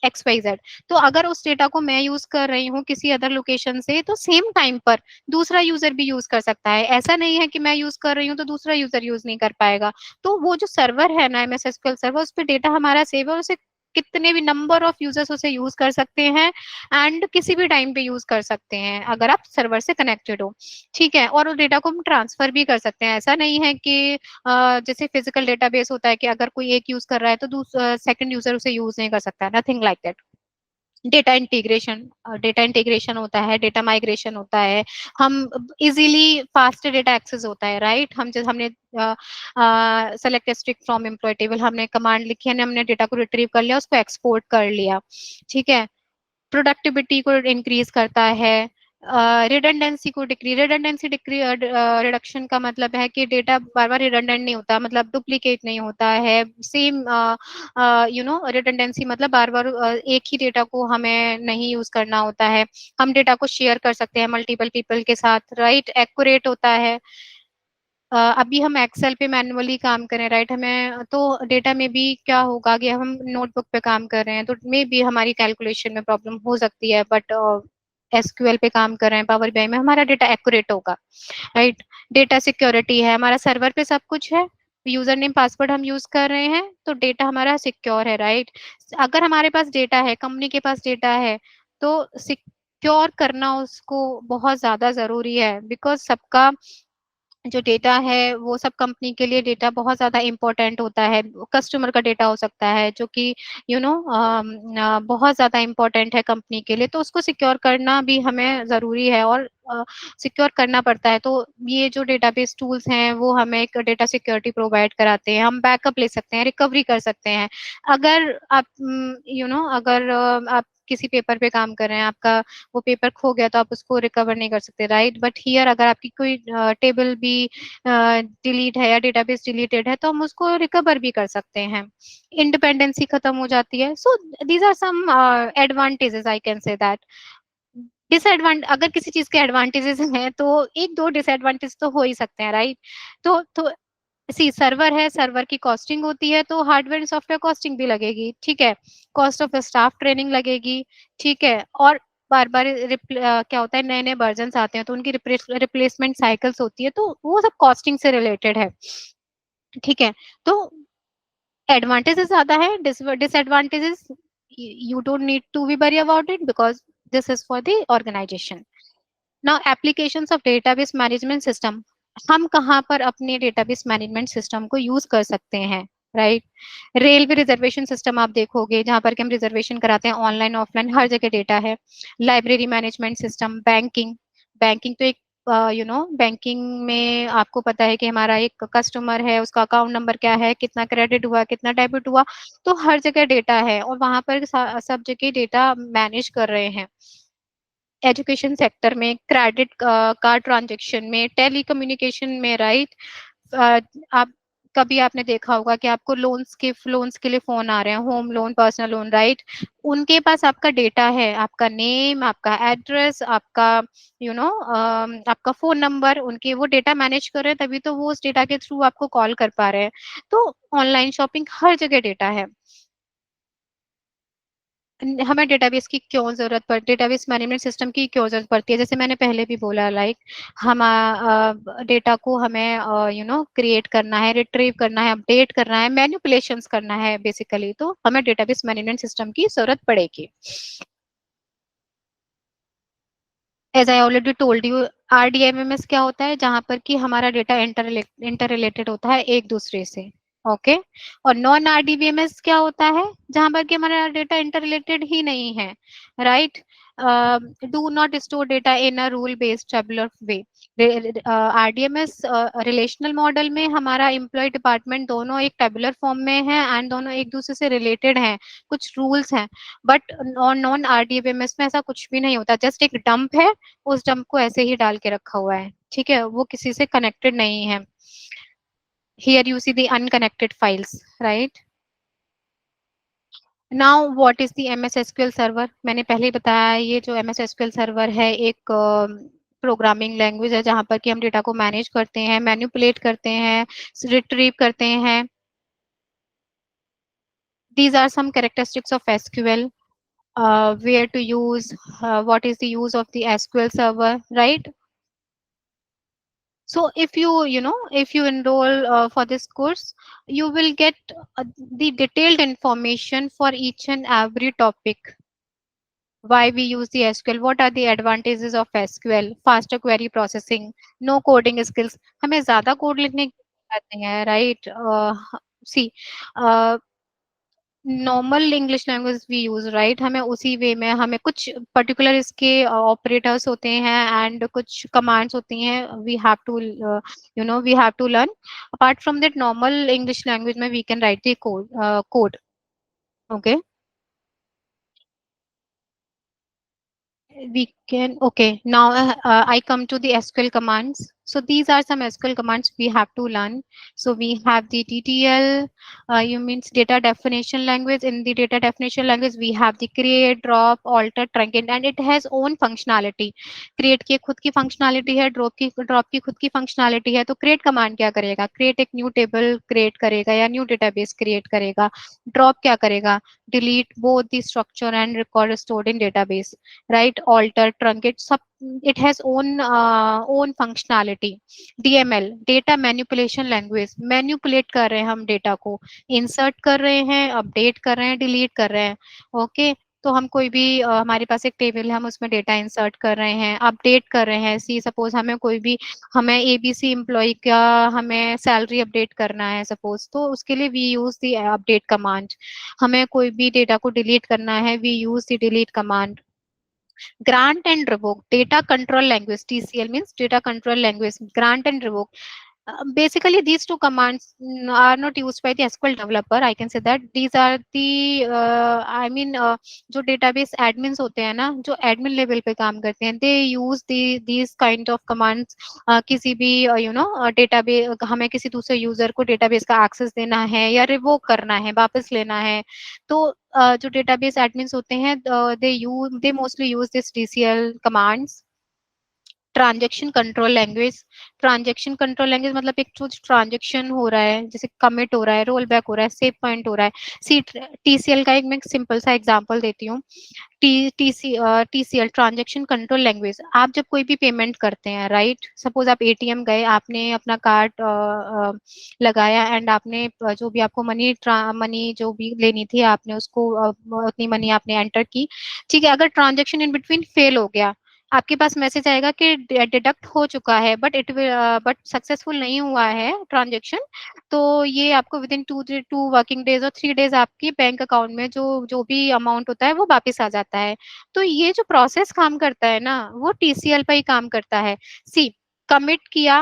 [SPEAKER 1] XYZ। तो अगर उस डेटा को मैं यूज कर रही हूँ किसी अदर लोकेशन से, तो सेम टाइम पर दूसरा यूजर भी यूज कर सकता है। ऐसा नहीं है कि मैं यूज कर रही हूँ तो दूसरा यूजर यूज नहीं कर पाएगा। तो वो जो सर्वर है ना, MS SQL सर्वर, उस पर डेटा हमारा सेव है, उसे कितने भी नंबर ऑफ यूजर्स उसे यूज कर सकते हैं एंड किसी भी टाइम पे यूज कर सकते हैं अगर आप सर्वर से कनेक्टेड हो, ठीक है। और उस डेटा को हम ट्रांसफर भी कर सकते हैं। ऐसा नहीं है कि जैसे फिजिकल डेटाबेस होता है कि अगर कोई एक यूज कर रहा है तो दूसरा सेकंड यूजर उसे यूज नहीं कर सकता, nothing like that. Data integration होता है, डेटा माइग्रेशन होता है, हम इजीली फास्ट डेटा एक्सेस होता है, राइट। हम जब हमने select strict from employ table, हमने कमांड लिखी है, हमने डेटा को रिट्रीव कर लिया, उसको एक्सपोर्ट कर लिया, ठीक है। प्रोडक्टिविटी को इंक्रीज करता है, रिडंडेंसी को डिक्री रिडंडेंसी डिक्री रिडक्शन का मतलब है कि डेटा बार बार रिडंडेंट नहीं होता, मतलब डुप्लीकेट नहीं होता है, सेम रिडंडेंसी मतलब बार बार एक ही डेटा को हमें नहीं यूज करना होता है, हम डेटा को शेयर कर सकते हैं मल्टीपल पीपल के साथ, राइट। एक्यूरेट होता है। अभी हम एक्सेल पे मैनुअली काम करें, राइट, हमें तो डेटा में भी क्या होगा कि हम नोटबुक पे काम कर रहे हैं तो मे भी हमारी कैलकुलेशन में प्रॉब्लम हो सकती है, बट एसक्यूएल पे काम कर रहे हैं, पावर बीआई में, हमारा डेटा एक्यूरेट होगा, राइट। डेटा सिक्योरिटी है, हमारा सर्वर पे सब कुछ है, यूजर नेम पासवर्ड हम यूज कर रहे हैं तो डेटा हमारा सिक्योर है, राइट। अगर हमारे पास डेटा है, कंपनी के पास डेटा है, तो सिक्योर करना उसको बहुत ज्यादा जरूरी है, बिकॉज सबका जो डेटा है वो सब कंपनी के लिए डेटा बहुत ज्यादा इंपॉर्टेंट होता है। कस्टमर का डेटा हो सकता है जो कि बहुत ज्यादा इंपॉर्टेंट है कंपनी के लिए, तो उसको सिक्योर करना भी हमें जरूरी है और सिक्योर करना पड़ता है। तो ये जो डेटाबेस टूल्स हैं वो हमें एक डेटा सिक्योरिटी प्रोवाइड कराते हैं, हम बैकअप ले सकते हैं, रिकवरी कर सकते हैं। अगर आप अगर आप किसी पेपर पे काम कर रहे हैं, आपका वो पेपर खो गया तो आप उसको रिकवर नहीं कर सकते, राइट। बट हियर अगर आपकी कोई टेबल भी डिलीट है या डेटाबेस डिलीटेड है तो हम उसको रिकवर भी कर सकते हैं, इंडिपेंडेंसी खत्म हो जाती है। So these are some advantages, I can say that. Disadvantage अगर किसी चीज के एडवांटेजेस हैं तो एक दो डिसएडवांटेज तो हो ही सकते हैं, राइट। तो सी सर्वर है, सर्वर की कॉस्टिंग होती है तो हार्डवेयर सॉफ्टवेयर कॉस्टिंग भी लगेगी, ठीक है। कॉस्ट ऑफ स्टाफ ट्रेनिंग लगेगी, ठीक है। और बार बार क्या होता है, नए नए वर्जन आते हैं तो उनकी रिप्लेसमेंट साइकिल्स होती है, तो वो सब कॉस्टिंग से रिलेटेड है, ठीक है। तो एडवांटेजेस ज्यादा है, disadvantages you don't need to be worry about it because this is for the organization. Now applications of database management system, हम कहाँ पर अपने डेटाबेस मैनेजमेंट सिस्टम को यूज कर सकते हैं, राइट। रेलवे रिजर्वेशन सिस्टम आप देखोगे जहां पर कि हम रिजर्वेशन कराते हैं, ऑनलाइन ऑफलाइन हर जगह डेटा है। Library management system, banking, banking तो एक बैंकिंग में आपको पता है कि हमारा एक कस्टमर है, उसका अकाउंट नंबर क्या है, कितना क्रेडिट हुआ, कितना डेबिट हुआ, तो हर जगह डेटा है और वहां पर सब जगह डेटा मैनेज कर रहे हैं। एजुकेशन सेक्टर में, क्रेडिट कार्ड ट्रांजेक्शन में, टेली कम्युनिकेशन में, राइट। आप कभी आपने देखा होगा कि आपको लोन्स के लिए फोन आ रहे हैं, home loan, personal loan, right. उनके पास आपका डेटा है, आपका नेम, आपका एड्रेस, आपका आपका फोन नंबर, उनके वो डेटा मैनेज कर रहे हैं, तभी तो वो उस डेटा के थ्रू आपको कॉल कर पा रहे हैं। तो ऑनलाइन शॉपिंग हर जगह डेटा है। हमें डेटाबेस की क्यों जरूरत पड़ती है, डेटाबेस मैनेजमेंट सिस्टम की क्यों जरूरत पड़ती है, जैसे मैंने पहले भी बोला, लाइक हम डेटा को हमें क्रिएट करना है, रिट्रीव करना है, अपडेट करना है, मैनिपुलेशंस करना है बेसिकली, तो हमें डेटाबेस मैनेजमेंट सिस्टम की जरूरत पड़ेगी। As I already told you, RDMMS क्या होता है, जहां पर कि हमारा डेटा इंटर रिलेटेड होता है एक दूसरे से, ओके। और नॉन आरडीबीएमएस क्या होता है, जहां पर कि हमारा डेटा इंटर रिलेटेड ही नहीं है, right. Do not store data in a rule based tabular way. RDMS relational model में हमारा एम्प्लॉय डिपार्टमेंट दोनों एक टेबुलर फॉर्म में है एंड दोनों एक दूसरे से रिलेटेड हैं, कुछ रूल्स हैं। बट नॉन आरडीबीएमएस में ऐसा कुछ भी नहीं होता, जस्ट एक डंप है, उस डंप को ऐसे ही डाल के रखा हुआ है, ठीक है, वो किसी से कनेक्टेड नहीं है। Here you see the unconnected files, right? Now what is the MS SQL server? मैंने पहले ही बताया, ये जो MS SQL server है एक प्रोग्रामिंग लैंग्वेज है जहां पर कि हम डेटा को मैनेज करते हैं, मैनिपुलेट करते हैं, रिट्रीव करते हैं। These are some characteristics of SQL. Where to use, what is the use of the SQL server, right? So if you enroll for this course, you will get the detailed information for each and every topic. Why we use the SQL, what are the advantages of SQL, faster query processing, no coding skills, हमें ज्यादा code लिखने की जरूरत नहीं है, right. See normal English language we use, right, हमें उसी वे में, हमें कुछ पर्टिकुलर इसके ऑपरेटर्स होते हैं एंड कुछ कमांड्स होती हैं, we have to we have to learn. Apart from that normal English language में we can write the code, okay. We can, okay, now I come to the SQL commands. So these are some SQL commands we have to learn. So we have the DTL, you means data definition language. In the data definition language we have the create, drop, alter, truncate, and it has own functionality. Create की खुद की functionality है, drop की खुद की functionality है। तो create command क्या करेगा, create एक new table create करेगा या new database create करेगा। drop क्या करेगा, delete both the structure and record stored in database, right, alter, truncate, sub, it has own functionality. DML, data manipulation language, manipulate कर रहे हैं हम डेटा को, इंसर्ट कर रहे हैं, अपडेट कर रहे हैं, डिलीट कर रहे हैं, ओके। तो हम कोई भी हमारे पास एक टेबल है, हम उसमें डेटा इंसर्ट कर रहे हैं, अपडेट कर रहे हैं। सी सपोज हमें कोई भी, हमें एबीसी एम्प्लॉय का हमें सैलरी अपडेट करना है सपोज, तो उसके लिए we use the update command. हमें कोई भी डेटा को डिलीट करना है, we use the delete command. Grant and revoke, data control language, TCL means data control language, grant and revoke. Basically these two commands are not used by the SQL developer, I can say that these are the जो database admins होते हैं ना, जो admin level पे काम करते हैं, they use these kind of commands। किसी भी database, हमें किसी दूसरे user को database का access देना है या revoke करना है, वापस लेना है, तो जो database admins होते हैं, they mostly use this TCL commands। Transaction control language, transaction control language मतलब एक जो ट्रांजेक्शन हो रहा है, जैसे कमिट हो रहा है, रोल बैक हो रहा है, सेव पॉइंट हो रहा है। सी टीसीएल का एक मैं सिंपल सा एग्जांपल देती हूँ। टीसीएल ट्रांजेक्शन कंट्रोल लैंग्वेज, आप जब कोई भी पेमेंट करते हैं, राइट, सपोज आप एटीएम गए, आपने अपना कार्ड लगाया एंड आपने जो भी आपको मनी जो भी लेनी थी, आपने उसको उतनी मनी आपने एंटर की, ठीक है। अगर ट्रांजेक्शन इन बिटवीन फेल हो गया, आपके पास मैसेज आएगा कि डिडक्ट हो चुका है, बट सक्सेसफुल नहीं हुआ है ट्रांजेक्शन, तो ये आपको within two working days और 3 डेज आपकी बैंक अकाउंट में जो जो भी अमाउंट होता है वो वापस आ जाता है। तो ये जो प्रोसेस काम करता है ना, वो टीसीएल पे ही काम करता है। सी कमिट किया,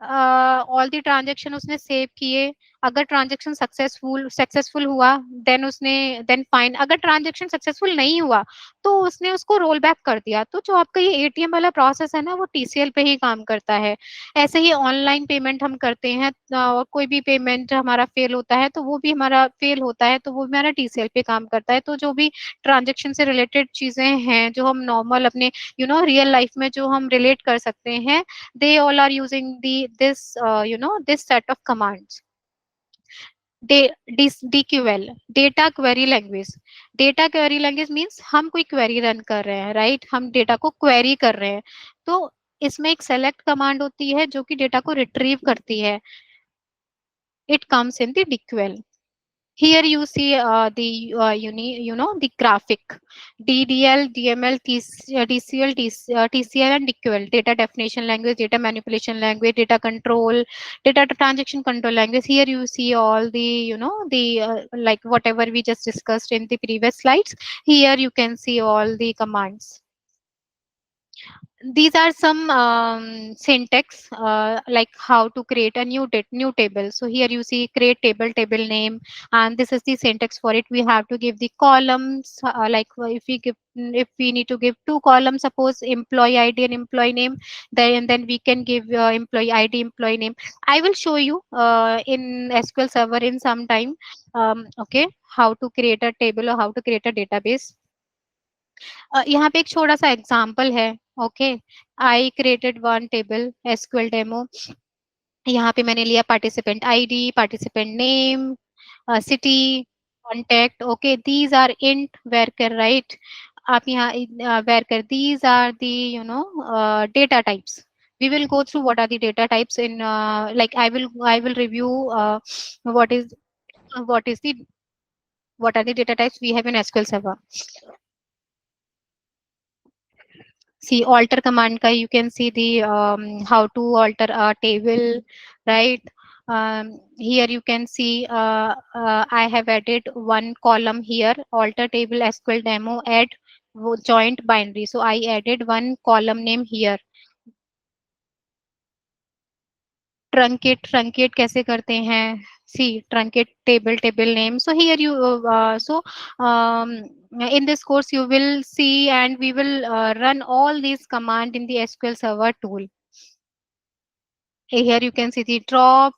[SPEAKER 1] ऑल दी ट्रांजेक्शन उसने सेव किए, अगर ट्रांजेक्शन सक्सेसफुल हुआ, देन फाइन। अगर ट्रांजेक्शन सक्सेसफुल नहीं हुआ तो उसने उसको रोल बैक कर दिया। तो जो आपका ये एटीएम वाला प्रोसेस है ना, वो टीसीएल पे ही काम करता है। ऐसे ही ऑनलाइन पेमेंट हम करते हैं, और कोई भी पेमेंट हमारा फेल होता है तो वो भी हमारा फेल होता है, तो वो भी हमारा टीसीएल पे काम करता है। तो जो भी ट्रांजेक्शन से रिलेटेड चीजें हैं, जो हम नॉर्मल अपने रियल लाइफ में जो हम रिलेट कर सकते हैं, they all are using this set of commands। DQL, data query language, data query language means हम कोई query रन कर रहे हैं, राइट, हम डेटा को क्वेरी कर रहे हैं, तो इसमें एक select कमांड होती है जो कि डेटा को रिट्रीव करती है, it comes in the DQL। Here you see the graphic DDL, DML, DCL, TCL, and DQL, data definition language, data manipulation language, data control, data transaction control language. Here you see all the, the like whatever we just discussed in the previous slides. Here you can see all the commands. These are some syntax, like how to create a new table. So here you see create table name, and this is the syntax for it. We have to give the columns, like if we need to give two columns, suppose employee ID and employee name, then we can give employee ID, employee name. I will show you in SQL Server in some time, okay, how to create a table or how to create a database. यहाँ पे एक छोटा सा example है. Okay, I created one table SQL demo. यहाँ पे मैंने लिया participant ID, participant name, city, contact. Okay, these are int varchar, right. आप यहाँ varchar, these are the data types. We will go through what are the data types in like I will review what is what is the what are the data types we have in SQL Server. See alter command ka you can see the how to alter a table, right. Here you can see I have added one column here, alter table SQL demo, add joint binary. So I added one column name here. Truncate कैसे करते हैं, see truncate table name. So here you so in this course you will see and we will run all these command in the SQL Server tool. Here you can see the drop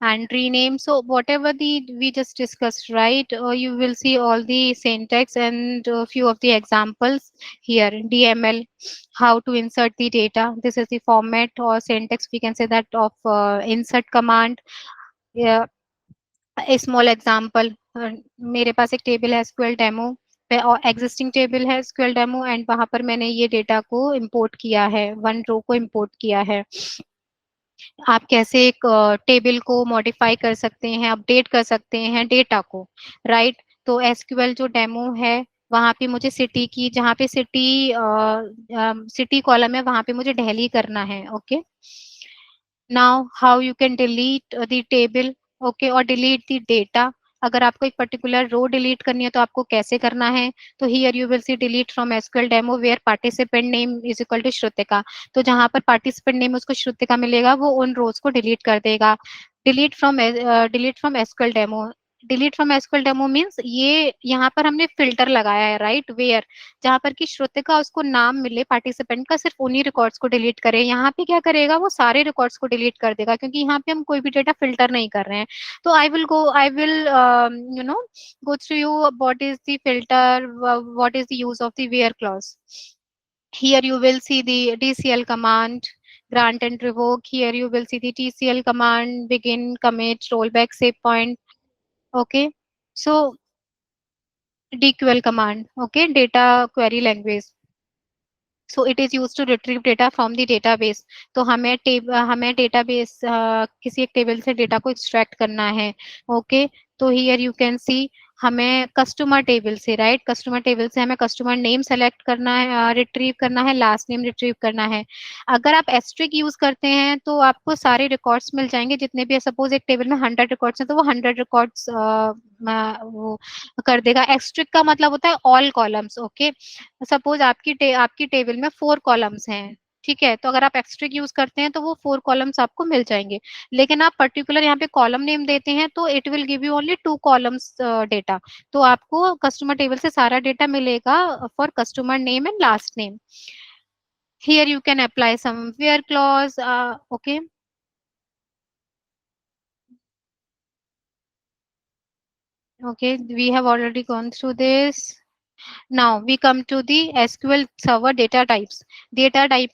[SPEAKER 1] and rename. So whatever the we just discussed, right, you will see all the syntax and a few of the examples here. DML, how to insert the data. This is the format or syntax, we can say that, of insert command. Yeah, a small example. मेरे पास एक table है SQL demo पे और existing table है SQL demo and वहां पर मैंने ये डेटा को इंपोर्ट किया है, वन रो को इंपोर्ट किया है. आप कैसे एक टेबल को मॉडिफाई कर सकते हैं, अपडेट कर सकते हैं डेटा को, राइट. तो एसक्यूएल जो डेमो है वहां पे मुझे सिटी की, जहाँ पे सिटी कॉलम है वहां पे मुझे दिल्ली करना है. Okay, now how you can delete the table, okay, और डिलीट द डेटा. अगर आपको एक पर्टिकुलर रो डिलीट करनी है तो आपको कैसे करना है. तो here you will see delete from SQL demo where participant name is equal to Shrutika. तो जहां पर पार्टिसिपेंट नेम उसको श्रुतिका मिलेगा वो उन रोज को डिलीट कर देगा. Delete from SQL demo. Delete from SQL demo means ये यहाँ पर हमने फिल्टर लगाया है, राइट, वेयर जहां पर कि श्रुतिका उसको नाम मिले पार्टिसिपेंट का, सिर्फ उन्हीं रिकॉर्ड्स को डिलीट करे. यहाँ पे क्या करेगा, वो सारे रिकॉर्ड्स को डिलीट कर देगा क्योंकि यहाँ पे हम कोई भी डेटा फिल्टर नहीं कर रहे हैं. तो I will you know go through you what is the filter, what is the use of the where clause. Here you will see the DCL command, grant and revoke. Here you will see the TCL command, begin, commit, rollback, save point. Okay, so DQL command, okay, data query language. So it is used to retrieve data from the database. तो हमें database किसी एक table से data को extract करना है. Okay, तो here you can सी हमें कस्टमर टेबल से, राइट, कस्टमर टेबल से हमें कस्टमर नेम सेलेक्ट करना है, रिट्रीव करना है, लास्ट नेम रिट्रीव करना है. अगर आप एस्ट्रिक यूज करते हैं तो आपको सारे रिकॉर्ड्स मिल जाएंगे जितने भी. सपोज एक टेबल में 100 रिकॉर्ड्स हैं तो वो 100 रिकॉर्ड्स वो कर देगा. एस्ट्रिक का मतलब होता है ऑल कॉलम्स. ओके, सपोज आपकी टेबल में 4 कॉलम्स हैं, ठीक है, तो अगर आप एक्स्ट्रिक यूज करते हैं तो वो 4 कॉलम्स आपको मिल जाएंगे. लेकिन आप पर्टिकुलर यहाँ पे कॉलम नेम देते हैं तो it will give you only 2 columns data. तो आपको कस्टमर टेबल से सारा डेटा मिलेगा for customer name and last name. Here you can apply some where clause. Okay, okay, we have already gone through this. Now we come to the SQL Server data types. Data type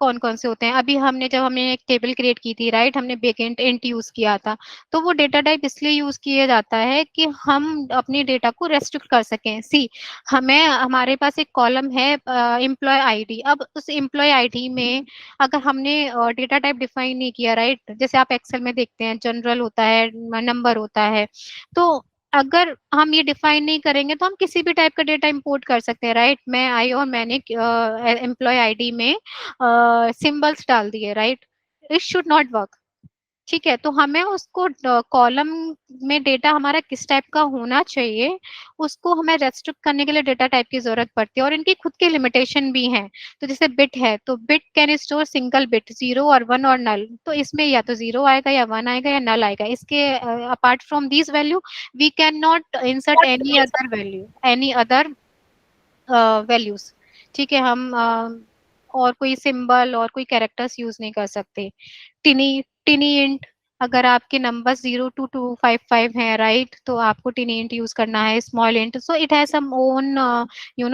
[SPEAKER 1] कौन कौन से होते हैं. अभी हमने एक table create की थी, राइट, हमने बेकेंट इंट यूज किया था. तो वो डेटा टाइप इसलिए यूज किया जाता है कि हम अपनी डेटा को रेस्ट्रिक्ट कर सकें. सी हमारे पास एक कॉलम है एम्प्लॉय आईडी. अब उस एम्प्लॉय आईडी में अगर हमने डेटा टाइप डिफाइन नहीं किया, राइट, जैसे आप एक्सेल में देखते हैं जनरल होता है, नंबर होता है. तो अगर हम ये डिफाइन नहीं करेंगे तो हम किसी भी टाइप का डेटा इंपोर्ट कर सकते हैं, राइट। मैं आई और मैंने एम्प्लॉय आईडी में सिंबल्स डाल दिए, right. It should not work. ठीक है, तो हमें उसको कॉलम में डेटा हमारा किस टाइप का होना चाहिए, उसको हमें रेस्ट्रिक्ट करने के लिए डेटा टाइप की जरूरत पड़ती है, और इनकी खुद की लिमिटेशन भी है। तो जैसे बिट है, तो bit can store single bit, zero और वन और नल। तो इसमें या तो जीरो आएगा या वन आएगा या नल आएगा। इसके apart from these value we can not insert any other value, any other values. ठीक है, हम और कोई सिंबल और कोई कैरेक्टर्स यूज नहीं कर सकते। टिनी टिनी इंट, अगर आपके नंबर 0 to 255 हैं, राइट, तो आपको टिनी इंट यूज करना है, small int. So it has some on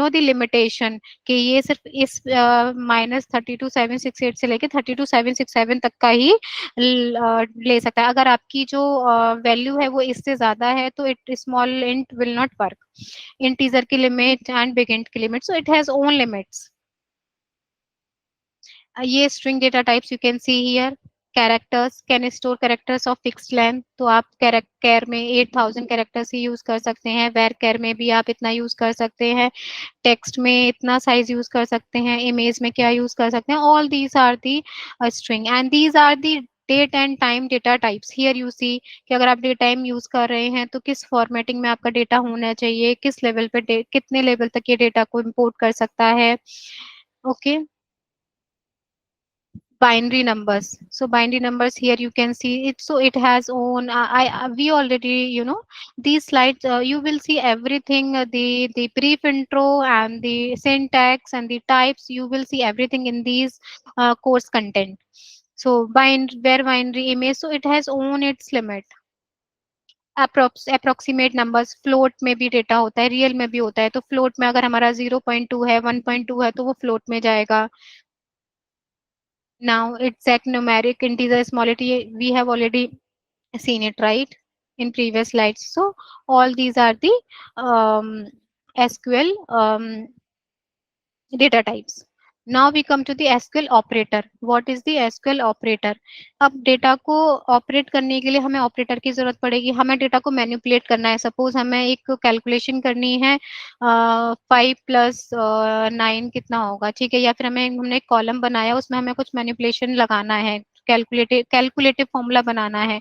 [SPEAKER 1] the limitation, कि ये सिर्फ इस -32 768 से लेके 32 767 तक का ही ले सकता है। अगर आपकी जो वैल्यू है वो इससे ज्यादा है तो it small int will not work. Integer की लिमिट एंड बिग इंट की limit, so it has own limits. ये string data types you can see here. Characters can store characters of fixed length, तो आप कैर में 8000 characters ही use कर सकते हैं। Where कैर में भी आप इतना यूज कर सकते हैं। टेक्स्ट में इतना साइज यूज कर सकते हैं। इमेज में क्या यूज कर सकते हैं। All these are the string and these are the date and time data types. Here you see कि अगर आप डेट टाइम यूज कर रहे हैं तो किस फॉर्मेटिंग में आपका डेटा होना चाहिए, किस लेवल पे कितने लेवल तक ये डेटा को इंपोर्ट कर सकता है। Okay, binary numbers. So binary numbers, here you can see it, so it has own we already, these slides, you will see everything, the brief intro and the syntax and the types, you will see everything in these course content. So where binary image, so it has own its limit। Approximate numbers, float में भी data होता है, real में भी होता है। तो float में अगर हमारा 0.2 है, 1.2 है, तो वो फ्लोट में जाएगा। Now exact numeric integer smallity, we have already seen it, right, in previous slides. So all these are the SQL data types. Now we come to the SQL operator. What is the SQL operator? अब data को operate करने के लिए हमें operator की जरूरत पड़ेगी। हमें डेटा को मैनिपुलेट करना है। सपोज हमें एक कैलकुलेशन करनी है, 5 + 9 कितना होगा, ठीक है। या फिर हमने एक कॉलम बनाया, उसमें हमें कुछ मैनिपुलेशन लगाना है, कैलकुलेटिव फॉर्मूला बनाना है,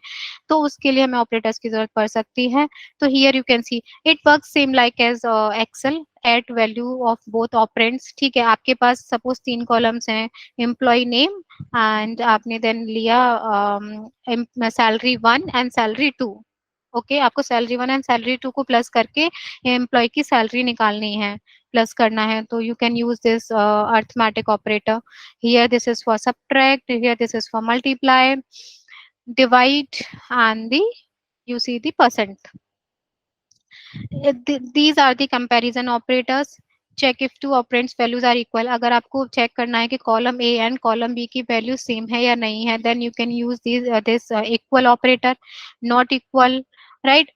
[SPEAKER 1] तो उसके लिए हमें ऑपरेटर्स की जरूरत पड़ सकती है। तो here you can see it work same like as Excel, at value of both operands. ठीक है, आपके पास सपोज 3 कॉलम्स हैं, एम्प्लॉय नेम, एंड आपने देन लिया सैलरी 1 एंड सैलरी 2। ओके, आपको सैलरी 1 एंड सैलरी 2 को प्लस करके एम्प्लॉय की सैलरी निकालनी है, प्लस करना है। तो you can use this arithmetic operator. Here this is for subtract, here this is for multiply, divide, and the you see the percent. These are the comparison operators. Check if two operands values are equal. अगर आपको check करना है कि column A and column B की value same है या नहीं है, then you can use this equal operator. Not equal, right,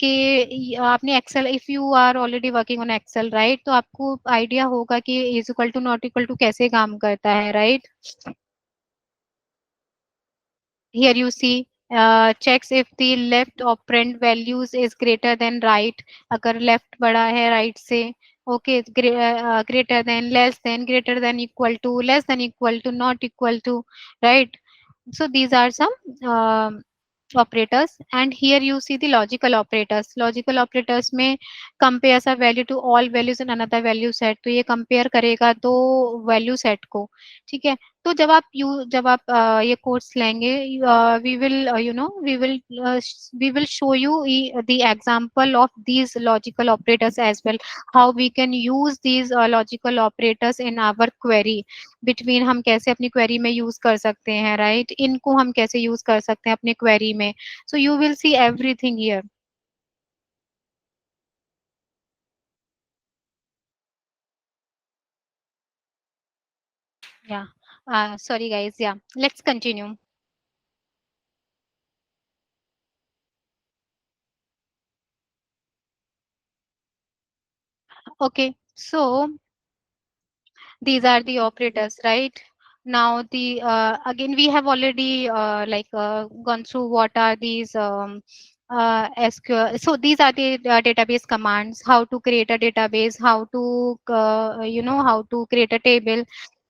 [SPEAKER 1] कि आपने Excel, if you are already working on Excel, right, तो आपको आइडिया होगा कि is equal to not equal to कैसे काम करता है, right. Here you see checks if the left operand values is greater than right. अगर left बड़ा है right से, okay, greater than, less than, greater than, equal to, less than, equal to, not equal to, right. So these are some operators, and here you see the logical operators. Logical operators में compares a value to all values in another value set, तो ये compare करेगा दो value set को। ठीक है, तो जब आप ये कोर्स लेंगे, we will we will show you the example of these logical operators as well, how we can use these logical operators in our query. Between हम कैसे अपनी क्वेरी में यूज कर सकते हैं, राइट, इनको हम कैसे यूज कर सकते हैं अपनी क्वेरी में। So you will see everything here. Yeah, sorry guys, yeah, let's continue. Okay, so these are the operators, right. Now the again we have already gone through what are these SQL. So these are the database commands, how to create a database, how to, how to create a table.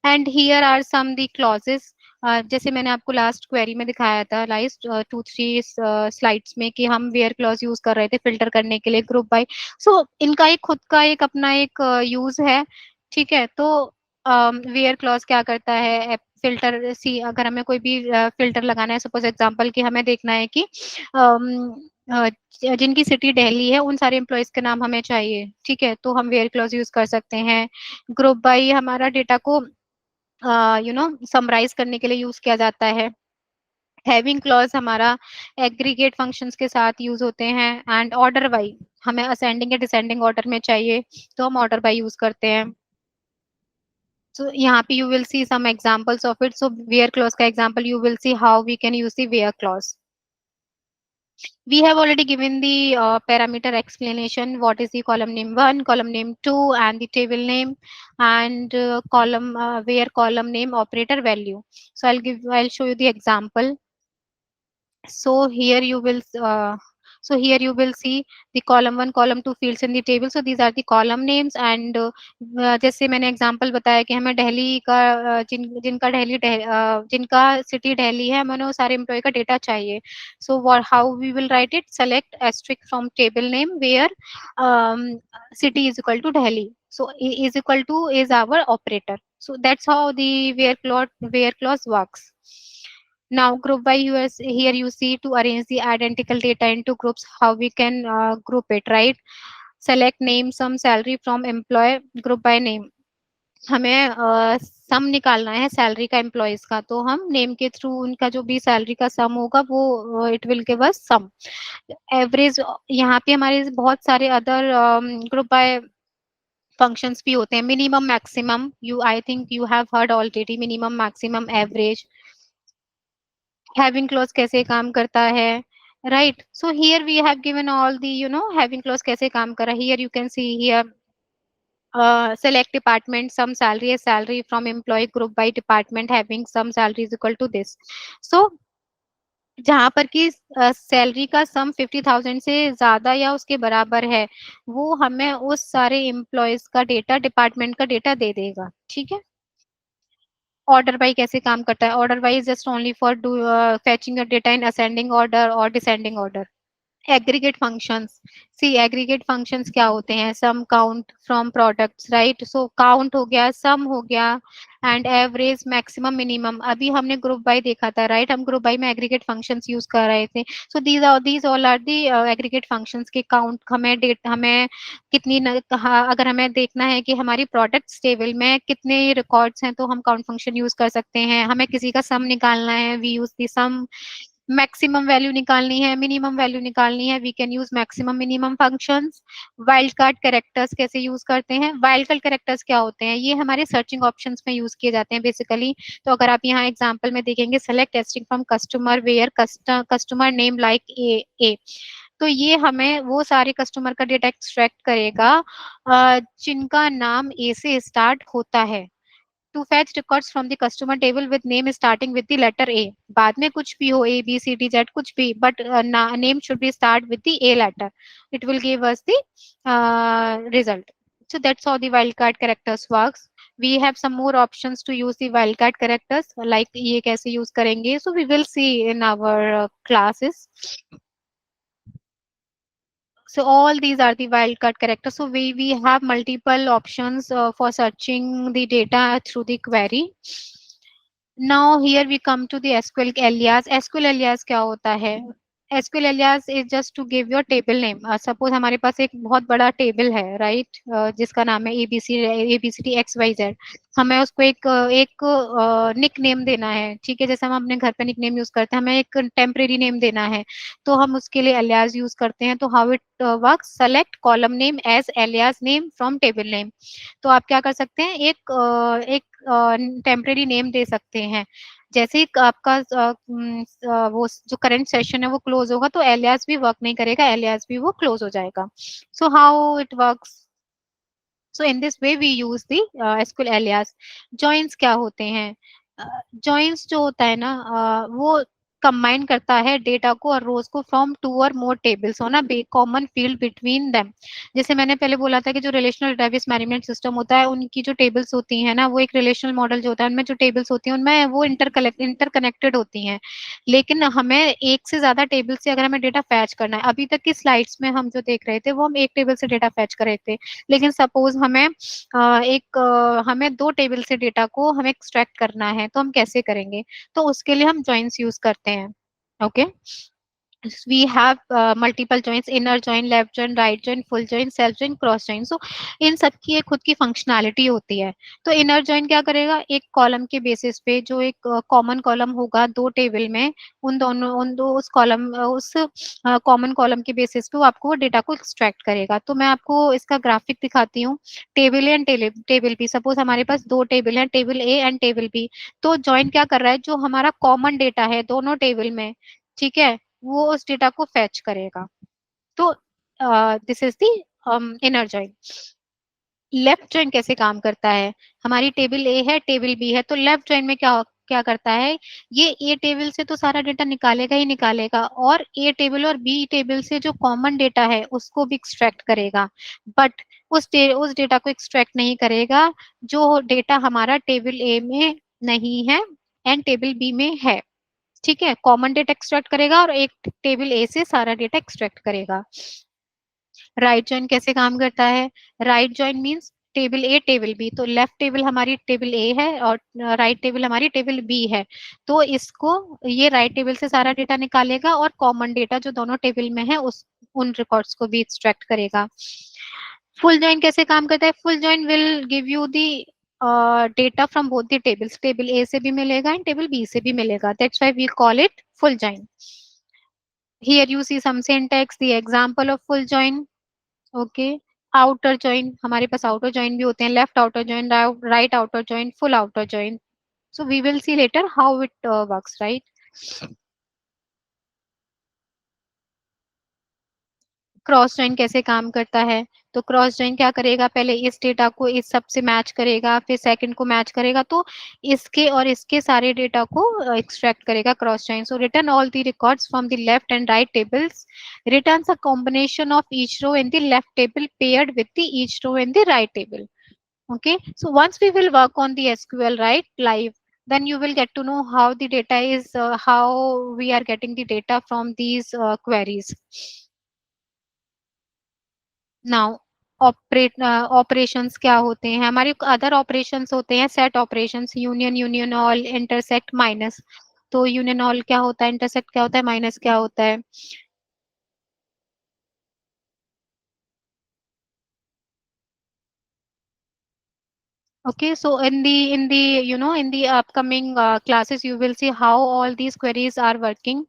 [SPEAKER 1] And here are some the clauses. जैसे मैंने आपको last query में दिखाया था, last 2-3 slides में, कि हम where clause use कर रहे थे फिल्टर करने के लिए ग्रुप बाय. सो इनका एक खुद का एक अपना एक यूज है. ठीक है. तो वेयर क्लॉज क्या करता है, फिल्टर सी, अगर हमें कोई भी फिल्टर लगाना है, सपोज एग्जांपल कि हमें देखना है कि अ, जिनकी सिटी दिल्ली है उन सारे एम्प्लॉयज के नाम हमें चाहिए. ठीक है. तो हम वेयर क्लॉज यूज कर सकते हैं. ग्रुप बाय हमारा डेटा को समराइज करने के लिए यूज किया जाता है. हैविंग क्लॉज हमारा एग्रीगेट फंक्शंस के साथ यूज होते हैं. एंड ऑर्डर बाय हमें असेंडिंग या डिसेंडिंग ऑर्डर में चाहिए, तो हम ऑर्डर बाय यूज करते हैं. So यहाँ पे you will see some examples of it. So where clause का example you will see how we can use the where clause. We have already given the parameter explanation. What is the column name 1, column name 2, and the table name, and column where column name operator value. So I'll show you the example. So here you will see the column 1, column 2 fields in the table. So these are the column names. And जैसे मैंने example बताया कि हमें दिल्ली का जिनका city Delhi है, हमें वो सारे एम्प्लॉय का डेटा चाहिए. So how we will write it, select asterisk from table name where city is equal to Delhi. So is equal to is our operator. So that's how the where clause works. Now group by US, here you see to arrange the identical data into groups, how we can group it, right? Select name sum salary from employee, group by name. हमें सम निकालना है salary का employees का, तो हम name के through उनका जो भी सैलरी का सम होगा वो it will give us sum. Average, यहाँ पे हमारे बहुत सारे अदर ग्रुप बाय फंक्शंस भी होते हैं. Minimum maximum, you I think you have heard already, minimum maximum average. Having clause कैसे काम करता है, right? So here we have given all the having clause कैसे काम कर रहा है. Here you can see here select department, some salary is salary from employee, group by department having some salary is equal to this. So जहां पर कि salary का सम 50,000 से ज्यादा या उसके बराबर है, वो हमें उस सारे एम्प्लॉयज का डेटा, डिपार्टमेंट का डेटा दे देगा. ठीक है. ऑर्डर बाई कैसे काम करता है, order by is just only for फैचिंग your data in ascending order और डिसेंडिंग ऑर्डर. एग्रीगेट फंक्शंस, सी एग्रीगेट फंक्शंस क्या होते हैं, सम count from products, right? So count हो गया, सम हो गया, एंड एवरेज, मैक्सिमम, मिनिमम. अभी हमने ग्रुप बाय देखा था, राइट? हम ग्रुप बाय में एग्रीगेट फंक्शंस यूज कर रहे थे. So these all are the aggregate functions के काउंट. हमें कितनी अगर हमें देखना है कि हमारी प्रोडक्ट्स टेबल में कितने रिकॉर्ड्स हैं, तो हम काउंट फंक्शन यूज कर सकते हैं. हमें किसी का सम निकालना है, we use the sum. Maximum value निकालनी है, मिनिमम वैल्यू निकालनी है, we can use maximum minimum functions. Wild card characters कैसे यूज करते हैं, वाइल्ड कार्ड कैरेक्टर्स क्या होते हैं, ये हमारे सर्चिंग ऑप्शंस में यूज किए जाते हैं बेसिकली. तो अगर आप यहाँ एग्जांपल में देखेंगे, select testing from customer where customer name like A, तो ये हमें वो सारे कस्टमर का डेटा एक्सट्रैक्ट करेगा जिनका नाम ए से स्टार्ट होता है. To fetch records from the customer table with name starting with the letter A. बाद में कुछ भी हो, A, B, C, D, Z, कुछ भी, but name should be start with the A letter. It will give us the result. So that's how the wildcard characters works. We have some more options to use the wildcard characters, like ये कैसे use करेंगे. So we will see in our classes. So all these are the wildcard characters. So we have multiple options for searching the data through the query. Now here we come to the SQL alias. SQL alias क्या होता है? SQL alias is just to give your table name. Suppose हमारे पास एक बहुत बड़ा table है, right? जिसका नाम है ABCD XYZ. हमें उसको एक निक नेम देना है. ठीक है. जैसे हम अपने घर पे निक नेम यूज करते हैं, हमें एक टेम्परेरी नेम देना है, तो हम उसके लिए alias यूज करते हैं. तो how it works, select column name as alias name from table name. तो आप क्या कर सकते हैं, एक टेम्परेरी नेम दे सकते हैं. जैसे ही आपका वो जो करंट सेशन है वो क्लोज होगा, तो एलियास भी वर्क नहीं करेगा, एलियास भी वो क्लोज हो जाएगा. So how it works, so in this way we use the SQL alias. Joins क्या होते हैं? जॉइंस जो होता है ना, वो कंबाइन करता है डेटा को और रोज को फ्रॉम टू और more tables on a common field between them. जैसे मैंने पहले बोला था कि जो रिलेशनल डेटाबेस मैनेजमेंट सिस्टम होता है, उनकी जो टेबल्स होती हैं ना, वो एक रिलेशनल मॉडल जो होता है, उनमें जो टेबल्स होती हैं उनमें वो इंटरकनेक्टेड होती हैं। लेकिन हमें एक से ज्यादा टेबल से अगर हमें डेटा फैच करना है, अभी तक की स्लाइड्स में हम जो देख रहे थे वो हम एक टेबल से डेटा फैच कर रहे थे, लेकिन सपोज हमें दो टेबल से डेटा को हमें एक्सट्रैक्ट करना है, तो हम कैसे करेंगे? तो उसके लिए हम जॉइंस यूज करते हैं। Okay, we have multiple joins, inner join, left join, right join, full join, self join, cross join. So इन सब की एक खुद की फंक्शनैलिटी होती है। तो इनर जॉइन क्या करेगा, एक कॉलम के बेसिस पे जो एक कॉमन कॉलम होगा दो टेबल में, उन दो उस कॉलम उस कॉमन कॉलम के बेसिस पे वो आपको वो डेटा को एक्सट्रैक्ट करेगा। तो मैं आपको इसका ग्राफिक दिखाती हूँ। Table A and table B, suppose हमारे पास दो टेबल है, table A and table B. तो जॉइन क्या कर रहा है, जो हमारा कॉमन डेटा है दोनों टेबल में, ठीक है, वो उस डेटा को फैच करेगा। तो this is the inner join. Left join कैसे काम करता है, हमारी टेबल ए है टेबल बी है, तो लेफ्ट जॉइन में क्या क्या करता है, ये ए टेबल से तो सारा डेटा निकालेगा ही निकालेगा, और ए टेबल और बी टेबल से जो कॉमन डेटा है उसको भी एक्सट्रैक्ट करेगा। बट उस डेटा को एक्सट्रैक्ट नहीं करेगा जो डेटा हमारा टेबल ए में नहीं है एंड टेबल बी में है। ठीक है, कॉमन डेटा एक्सट्रैक्ट करेगा और एक टेबल ए से सारा डेटा एक्सट्रैक्ट करेगा। राइट जॉइन कैसे काम करता है, राइट जॉइन मीन्स टेबल ए टेबल बी, तो लेफ्ट टेबल हमारी टेबल ए है और राइट टेबल हमारी टेबल बी है। तो इसको ये राइट टेबल से सारा डेटा निकालेगा और कॉमन डेटा जो दोनों टेबल में है उस उन रिकॉर्ड्स को भी एक्सट्रैक्ट करेगा। फुल जॉइन कैसे काम करता है, full join will give you the data from both the tables, table A से भी मिलेगा एंड टेबल बी से भी मिलेगा, that's why we call it full join. Here you see some syntax, the example of full join. Okay, outer join, हमारे पास outer join भी होते हैं, left outer join, right outer join, full outer join. So we will see later how it works, right? Cross join कैसे काम करता है, तो cross join क्या करेगा, पहले इस डेटा को इस सब से मैच करेगा, फिर सेकंड को मैच करेगा, तो इसके और इसके सारे डेटा को एक्सट्रैक्ट करेगा cross join. So return all the records from the left and right tables, returns a combination of each row in the left table paired with the each row in the right table. Okay, so once we will work on the SQL, right, live, then you will get to know how the data is, how we are getting the data from these queries. Now operations क्या होते हैं, हमारे other operations होते हैं, set operations, union, union all, intersect, minus. तो union all क्या होता है, इंटरसेक्ट क्या होता है, माइनस क्या होता है? Okay, so in the in the upcoming classes you will see how all these queries are working.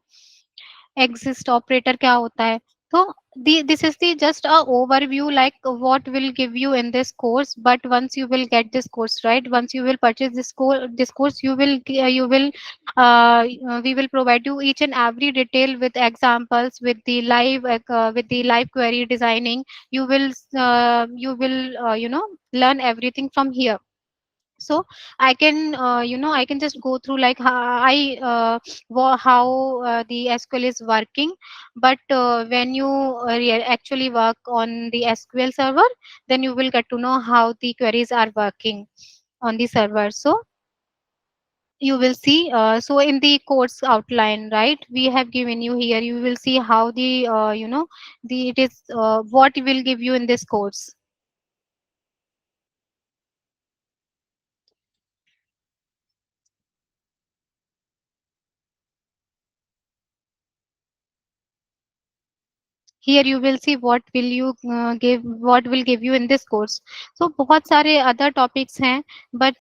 [SPEAKER 1] Exist operator क्या होता है? तो this is the just a overview like what will give you in this course, but once you will get this course, right, once you will purchase this course we will provide you each and every detail with examples, with the live query designing. You will learn everything from here. So I can just go through like how the SQL is working. But when you actually work on the SQL server, then you will get to know how the queries are working on the server. So you will see, so in the course outline, right, we have given you here, you will see how the the it is what will give you in this course. Here you will see what will give you in this course. So बहुत सारे other topics हैं, but